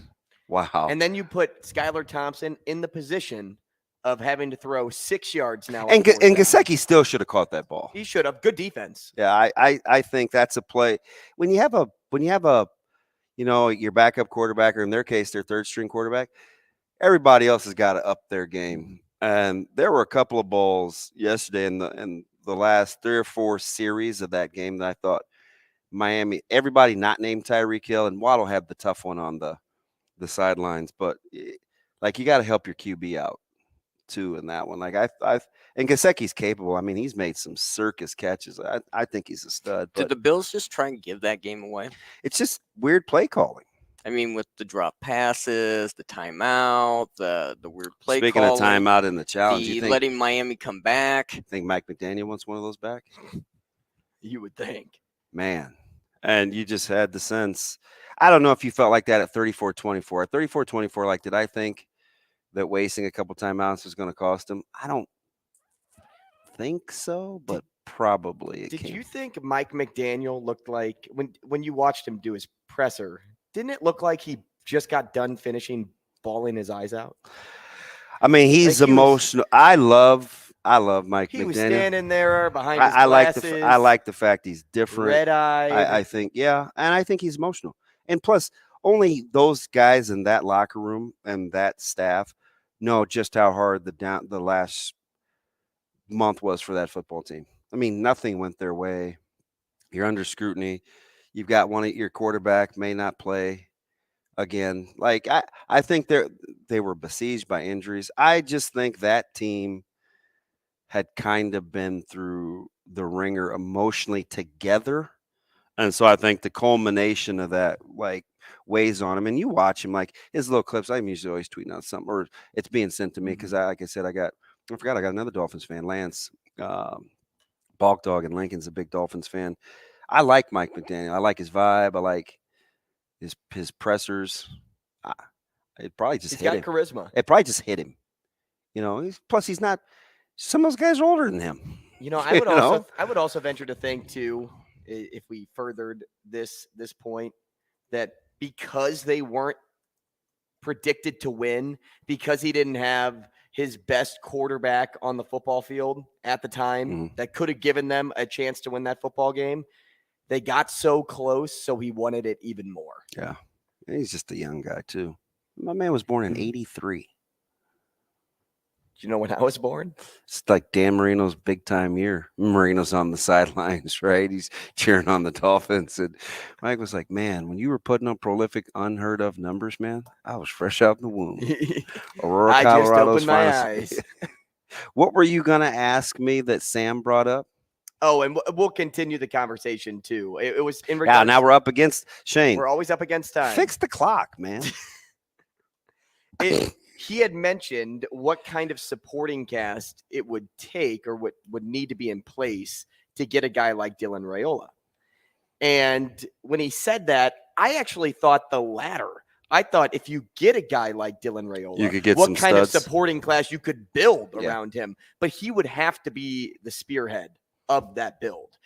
Wow. And then you put Skylar Thompson in the position of having to throw 6 yards now. And Gesicki still should have caught that ball. He should have. Good defense. Yeah, I think that's a play. When you have a your backup quarterback, or in their case, their third string quarterback, everybody else has got to up their game. And there were a couple of balls yesterday in the last 3 or 4 series of that game that I thought Miami, everybody not named Tyreek Hill, and Waddle had the tough one on the sidelines, but like you got to help your QB out too in that one. Like and Gesicki's capable. I mean, he's made some circus catches. I think he's a stud. But did the Bills just try and give that game away? It's just weird play calling. I mean, with the drop passes, the timeout, the weird play Speaking calling. of timeout in the challenge, you think, letting Miami come back. You think Mike McDaniel wants one of those back? You would think. Man. And you just had the sense. I don't know if you felt like that at 34-24. At 34-24, like, did I think that wasting a couple timeouts was going to cost him? I don't think so, but probably it Did came. you think Mike McDaniel looked like, when you watched him do his presser, didn't it look like he just got done finishing bawling his eyes out? I mean, he's emotional. I love Mike McDaniel. He was standing there behind his glasses. I like the fact he's different. Red-eyed. I think, yeah, and I think he's emotional. And plus, only those guys in that locker room and that staff know just how hard the last month was for that football team. I mean, nothing went their way. You're under scrutiny. You've got one of your quarterback may not play again. Like I think they were besieged by injuries. I just think that team had kind of been through the ringer emotionally together. And so I think the culmination of that, like, weighs on him. And you watch him, like, his little clips, I'm usually always tweeting out something, or it's being sent to me because, like I said, I got another Dolphins fan, Lance Balk Dog, and Lincoln's a big Dolphins fan. I like Mike McDaniel. I like his vibe. I like his pressers. It probably just hit him. He's got charisma. It probably just hit him. You know, plus he's not – some of those guys are older than him. You know, I would also venture to think, too, if we furthered this point, that because they weren't predicted to win, because he didn't have his best quarterback on the football field at the time that could have given them a chance to win that football game, they got so close, so he wanted it even more. Yeah. He's just a young guy, too. My man was born in 83. Do you know when I was born? It's like Dan Marino's big time year. Marino's on the sidelines, right? He's cheering on the Dolphins. And Mike was like, man, when you were putting up prolific, unheard of numbers, man, I was fresh out in the womb. Aurora, I Colorado's just opened my eyes. What were you going to ask me that Sam brought up? Oh, and we'll continue the conversation, too. It was in regards. Yeah, now we're up against Shane. We're always up against time. Fix the clock, man. He had mentioned what kind of supporting cast it would take or what would need to be in place to get a guy like Dylan Raiola. And when he said that, I actually thought the latter. I thought if you get a guy like Dylan Raiola, you could get what some kind studs. of supporting class you could build around him. But he would have to be the spearhead of that build.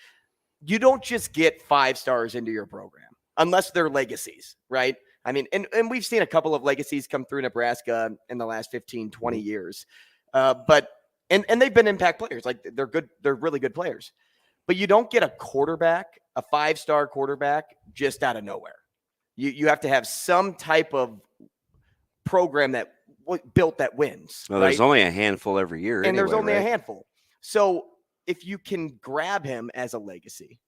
You don't just get 5 stars into your program unless they're legacies, right? I mean, and we've seen a couple of legacies come through Nebraska in the last 15, 20 years. But they've been impact players. Like, they're good. They're really good players. But you don't get a quarterback, a 5-star quarterback, just out of nowhere. You have to have some type of program that built that wins. Well, there's only a handful every year. And there's only right? a handful. So if you can grab him as a legacy,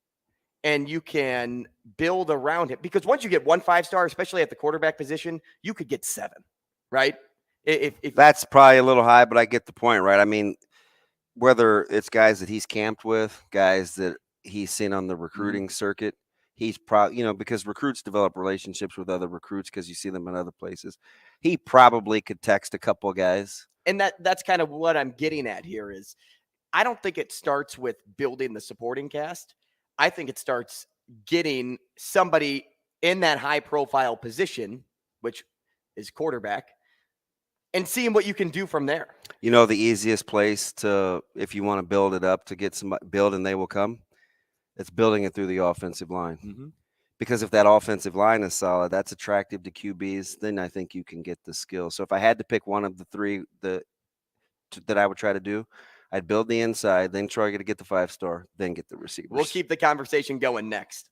and you can build around him, because once you get 1 5-star, especially at the quarterback position, you could get 7, right? If that's probably a little high, but I get the point, right? I mean, whether it's guys that he's camped with, guys that he's seen on the recruiting circuit, he's probably, because recruits develop relationships with other recruits because you see them in other places. He probably could text a couple of guys. And that's kind of what I'm getting at here is I don't think it starts with building the supporting cast. I think it starts getting somebody in that high profile position, which is quarterback, and seeing what you can do from there. The easiest place if you want to build it up to get somebody build and they will come, it's building it through the offensive line. Mm-hmm. Because if that offensive line is solid, that's attractive to QBs, then I think you can get the skill. So if I had to pick one of the three that I would try to do, I'd build the inside, then try to get the 5-star, then get the receivers. We'll keep the conversation going next.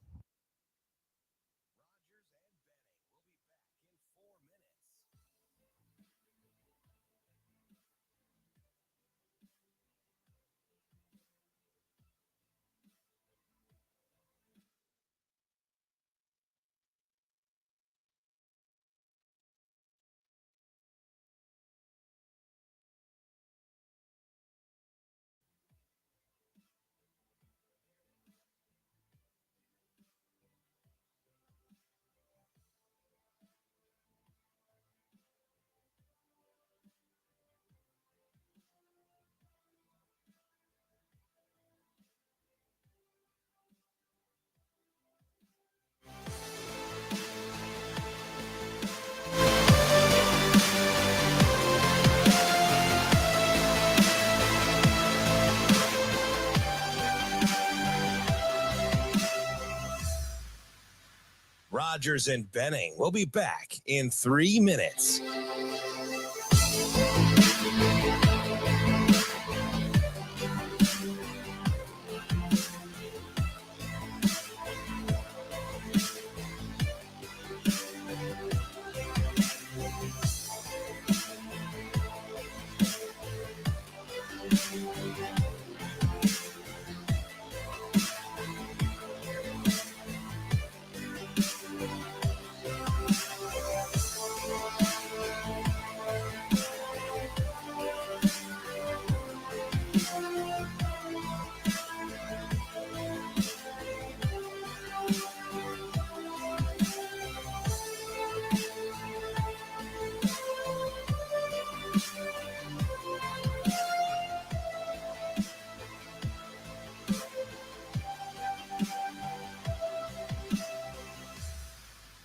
Rogers and Benning will be back in 3 minutes.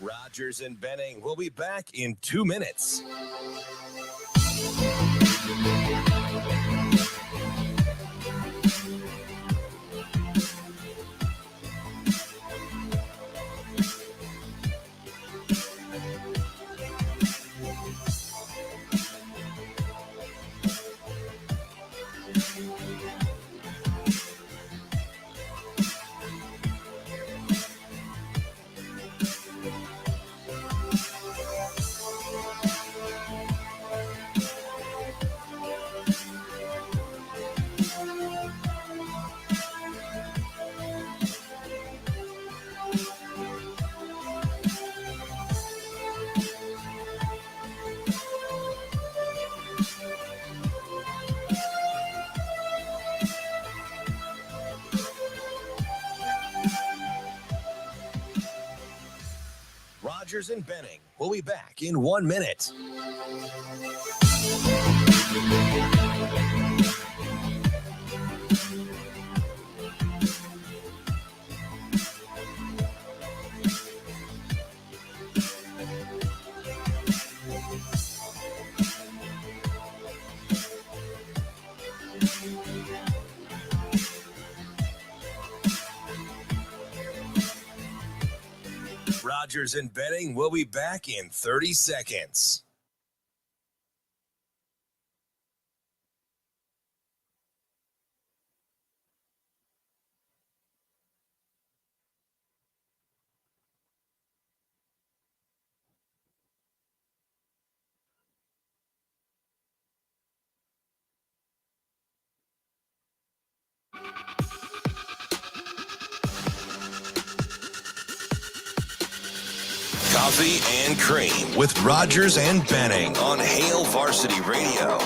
Rogers and Benning will be back in 2 minutes. Rogers and Benning will be back in 1 minute. Rogers and Benning will be back in 30 seconds. Coffee and Cream with Rogers and Benning on Hail Varsity Radio.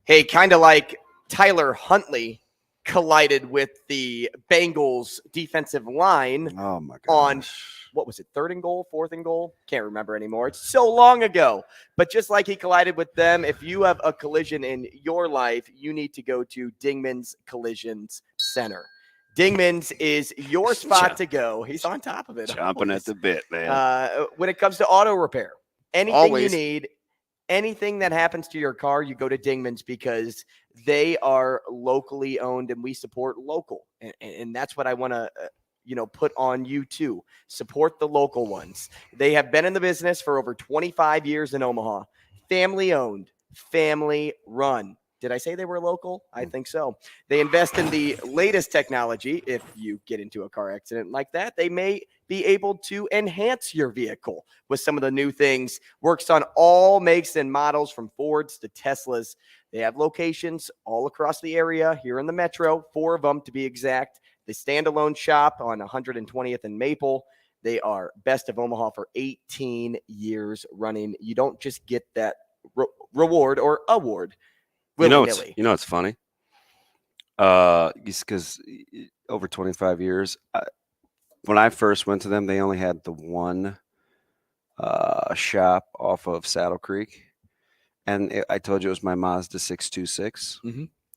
Hey, kind of like Tyler Huntley collided with the Bengals defensive line. Oh my gosh. On what was it, 3rd and goal, 4th and goal? Can't remember anymore. It's so long ago. But just like he collided with them, if you have a collision in your life, you need to go to Dingman's Collisions Center. Dingman's is your spot to go. He's on top of it. Chomping at the bit, man. When it comes to auto repair, anything Always. you need, anything that happens to your car, you go to Dingman's because they are locally owned and we support local. And that's what I want to put on you too. Support the local ones. They have been in the business for over 25 years in Omaha. Family owned, family run. Did I say they were local? I think so. They invest in the latest technology. If you get into a car accident like that, they may be able to enhance your vehicle with some of the new things. Works on all makes and models from Fords to Teslas. They have locations all across the area here in the metro, 4 of them to be exact. The standalone shop on 120th and Maple. They are best of Omaha for 18 years running. You don't just get that reward or award. You know it's funny? Because over 25 years, when I first went to them, they only had the one shop off of Saddle Creek. And I told you it was my Mazda 626,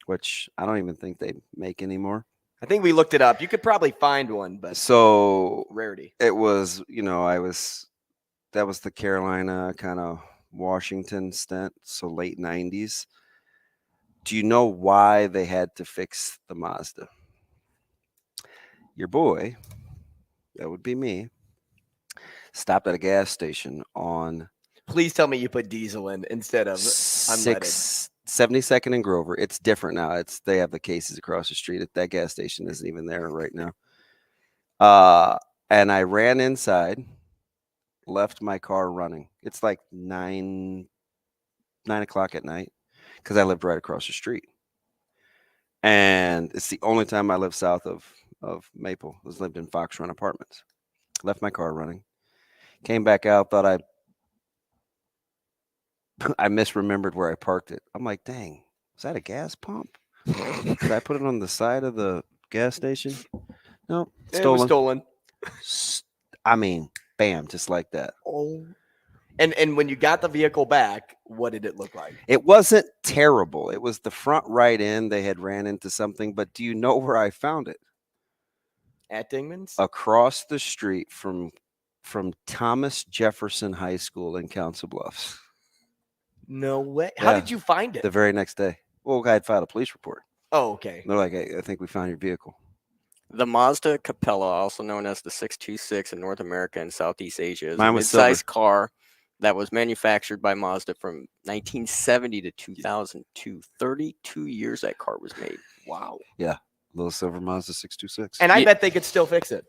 which I don't even think they make anymore. I think we looked it up. You could probably find one, but so rarity. It was, that was the Carolina kind of Washington stint, so late 90s. Do you know why they had to fix the Mazda? Your boy, that would be me, stopped at a gas station on. Please tell me you put diesel in instead of unleaded. 72nd and Grover. It's different now. They have the cases across the street. That gas station isn't even there right now. And I ran inside, left my car running. It's like 9 o'clock at night because I lived right across the street. And it's the only time I lived south of Maple. I lived in Fox Run Apartments. Left my car running. Came back out, thought I misremembered where I parked it. I'm like, dang, was that a gas pump? Did I put it on the side of the gas station? No, It was stolen. I mean, bam, just like that. Oh. And when you got the vehicle back, what did it look like? It wasn't terrible. It was the front right end. They had ran into something, but do you know where I found it? At Dingman's? Across the street from Thomas Jefferson High School in Council Bluffs. No way. How did you find it? The very next day. Well, I had filed a police report. Oh, okay. They're like, hey, I think we found your vehicle. The Mazda Capella, also known as the 626 in North America and Southeast Asia, is Mine a was mid-sized silver. car that was manufactured by Mazda from 1970 to 2002. 32 years that car was made. Wow. Yeah. Little silver Mazda 626. And I bet they could still fix it.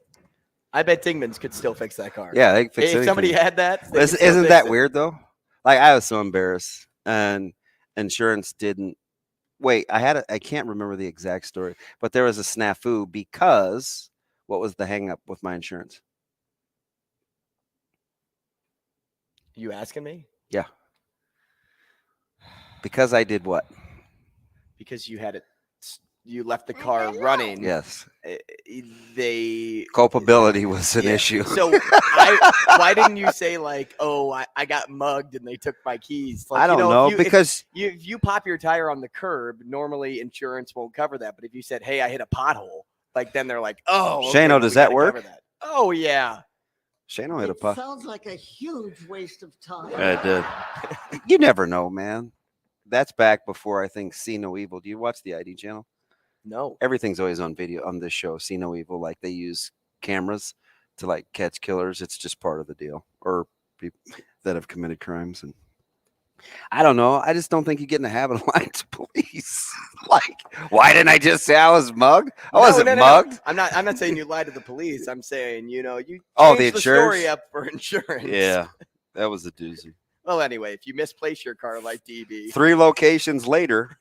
I bet Dingman's could still fix that car. Yeah, they can fix If somebody had that. Isn't that weird, though? Like, I was so embarrassed. And insurance didn't. Wait, I can't remember the exact story. But there was a snafu because what was the hang up with my insurance? You asking me? Yeah. Because I did what? Because you had it. You left the car running. Yes. Culpability was an issue. So why didn't you say like, oh, I got mugged and they took my keys? Like, I don't know because if you pop your tire on the curb, normally insurance won't cover that. But if you said, hey, I hit a pothole, like then they're like, oh, okay, Shano, does that work? Oh yeah. Shano hit a pothole. Sounds like a huge waste of time. Yeah, it did. You never know, man. That's back before I think See No Evil. Do you watch the ID channel? No. Everything's always on video on this show. See No Evil. Like they use cameras to like catch killers. It's just part of the deal, or people that have committed crimes. And I don't know. I just don't think you get in the habit of lying to police. Like, why didn't I just say I was mugged? I wasn't mugged. I'm not saying you lied to the police. I'm saying, you the changed the insurance story up for insurance. Yeah, that was a doozy. Well, anyway, if you misplace your car like DB, 3 locations later,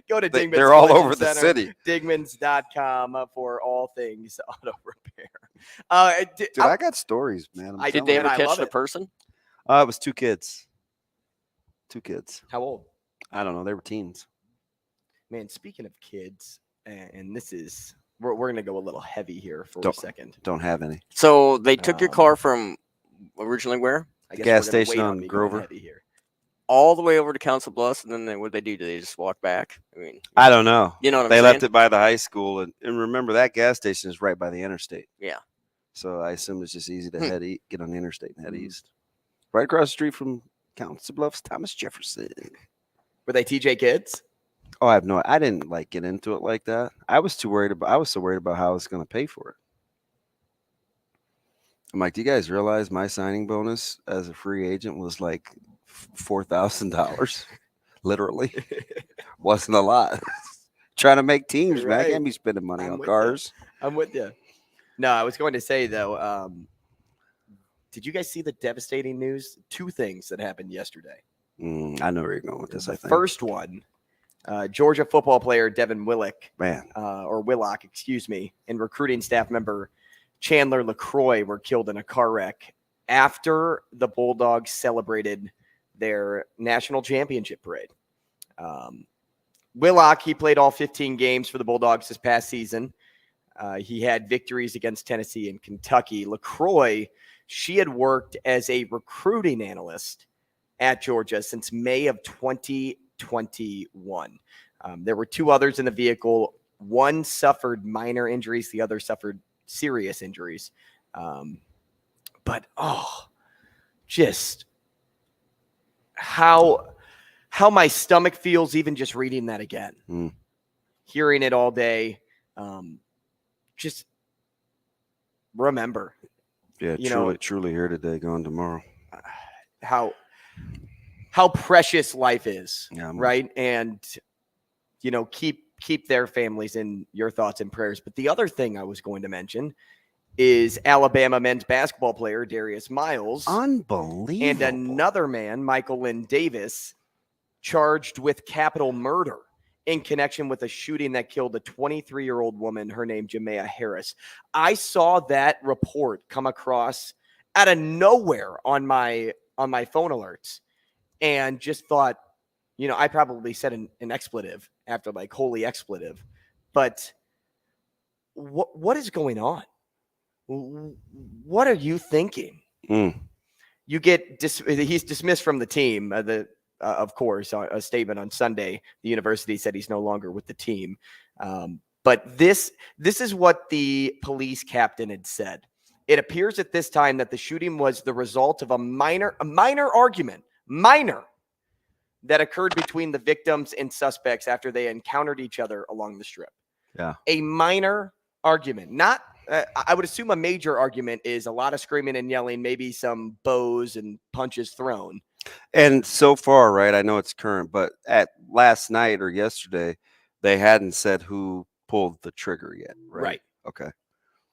go to Dingman's. They're all over Center, the city. Dingmans.com for all things auto repair. Dude, I got stories, man. Did they ever catch the person? It was 2 kids. 2 kids. How old? I don't know. They were teens. Man, speaking of kids, and this is we're going to go a little heavy here for a second. Don't have any. So they took your car from originally where? I guess gas we're gonna station wait on me Grover. going heavy here. All the way over to Council Bluffs, and then what they do? Do they just walk back? I mean, I don't know. You know what I'm they saying? left it by the high school, and remember that gas station is right by the interstate. Yeah. So I assume it's just easy to get on the interstate and head east. Right across the street from Council Bluffs, Thomas Jefferson. Were they TJ kids? Oh, I didn't get into it like that. I was so worried about how I was going to pay for it. I'm like, do you guys realize my signing bonus as a free agent was like $4,000? Literally. Wasn't a lot. Trying to make teams, man. I can't be spending money on cars. I'm with you. No, I was going to say, though, did you guys see the devastating news? 2 things that happened yesterday. I know where you're going with this, I think. First one, Georgia football player Devin Willock, excuse me, and recruiting staff member Chandler LaCroix were killed in a car wreck after the Bulldogs celebrated their national championship parade. Willock, he played all 15 games for the Bulldogs this past season. He had victories against Tennessee and Kentucky. LaCroix, she had worked as a recruiting analyst at Georgia since May of 2021. There were 2 others in the vehicle. One suffered minor injuries. The other suffered serious injuries. Just how my stomach feels even just reading that again. Hearing it all day. Just remember. Yeah, truly here today, gone tomorrow. How precious life is, right? And, keep their families in your thoughts and prayers. But the other thing I was going to mention is Alabama men's basketball player Darius Miles. Unbelievable. And another man, Michael Lynn Davis, charged with capital murder in connection with a shooting that killed a 23-year-old woman, her name Jamea Harris. I saw that report come across out of nowhere on my phone alerts and just thought, I probably said an expletive after holy expletive, but what is going on? What are you thinking? You get he's dismissed from the team. Of course, a statement on Sunday, the university said he's no longer with the team. But this is what the police captain had said. It appears at this time that the shooting was the result of a minor argument, that occurred between the victims and suspects after they encountered each other along the strip. Yeah. A minor argument, not I would assume a major argument is a lot of screaming and yelling, maybe some bows and punches thrown. And so far, right, I know it's current, but at last night or yesterday, they hadn't said who pulled the trigger yet, right? Okay.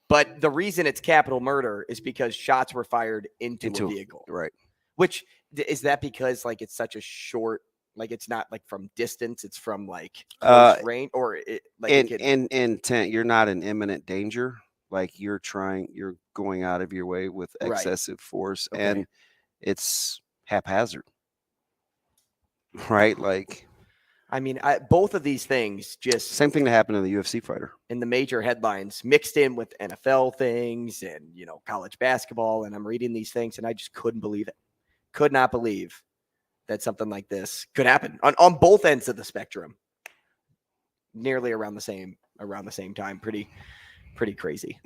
But the reason it's capital murder is because shots were fired into a vehicle. Right. Which, is that because it's such a short, it's not from distance, it's from close range, or intent, you're not in imminent danger. You're going out of your way with excessive force, and it's haphazard, right? Both of these things just same thing that happened to the UFC fighter in the major headlines, mixed in with NFL things and college basketball. And I'm reading these things, and I just couldn't believe it. Could not believe that something like this could happen on both ends of the spectrum, nearly around the same time. Pretty crazy.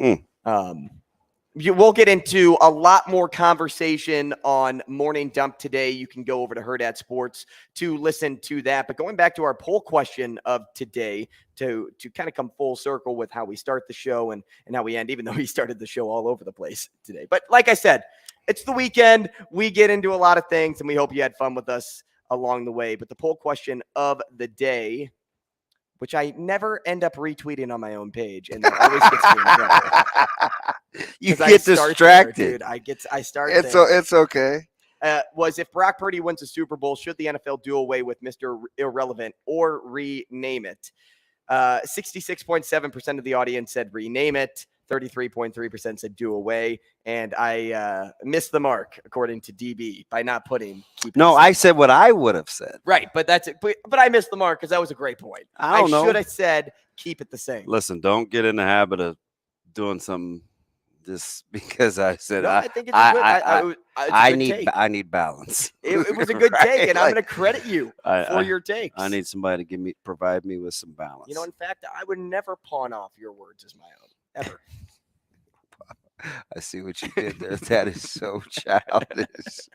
We'll get into a lot more conversation on Morning Dump today. You can go over to Hurrdat Sports to listen to that. But going back to our poll question of today, to kind of come full circle with how we start the show and how we end, even though we started the show all over the place today. But like I said, it's the weekend. We get into a lot of things, and we hope you had fun with us along the way. But the poll question of the day, which I never end up retweeting on my own page, and that always gets me in trouble. You get distracted, dude. I start. It's okay. Was if Brock Purdy wins a Super Bowl, should the NFL do away with Mr. Irrelevant or rename it? 66.7% of the audience said rename it. 33.3% said do away. And I missed the mark, according to DB, by not putting keep. No, I said what I would have said. Right, but that's it. But I missed the mark because that was a great point. I don't know. should have said keep it the same. Listen, don't get in the habit of doing something just because I said I think it's a good. I need balance. It was a good Right? take, and I'm going to credit you for your takes. I need somebody to provide me with some balance. You know, in fact, I would never pawn off your words as my own, ever. I see what you did there. That is so childish.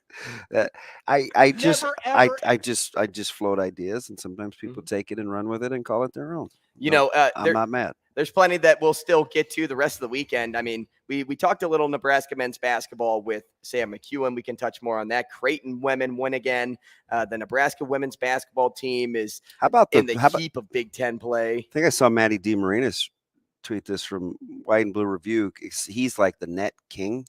That I just float ideas, and sometimes people take it and run with it and call it their own. You know, I'm not mad. There's plenty that we'll still get to the rest of the weekend. I mean, we talked a little Nebraska men's basketball with Sam McKewon. We can touch more on that. Creighton women win again. The Nebraska women's basketball team is in the heap of Big Ten play. I think I saw Matty DeMarinis tweet this from White and Blue Review. He's like the net king.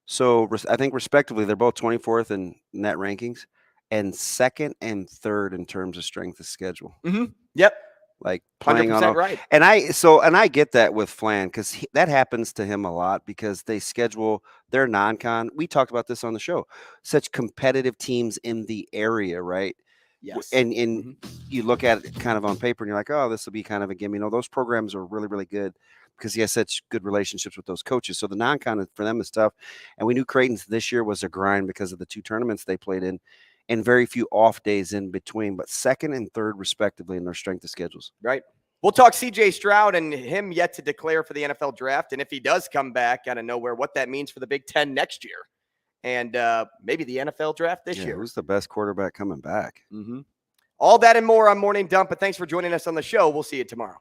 So I think respectively, they're both 24th in net rankings and second and third in terms of strength of schedule. Mm-hmm. Yep. Like playing on right. And I get that with Flan because that happens to him a lot because they schedule their non-con. We talked about this on the show. Such competitive teams in the area, right? Yes. And you look at it kind of on paper and you're like, oh, this will be kind of a gimme. No, those programs are really, really good because he has such good relationships with those coaches. So the non-con for them is tough. And we knew Creighton's this year was a grind because of the 2 tournaments they played in and very few off days in between, but second and third respectively in their strength of schedules. Right. We'll talk CJ Stroud and him yet to declare for the NFL draft. And if he does come back out of nowhere, what that means for the Big Ten next year. And maybe the NFL draft this year. Who's the best quarterback coming back? Mm-hmm. All that and more on Morning Dump. But thanks for joining us on the show. We'll see you tomorrow.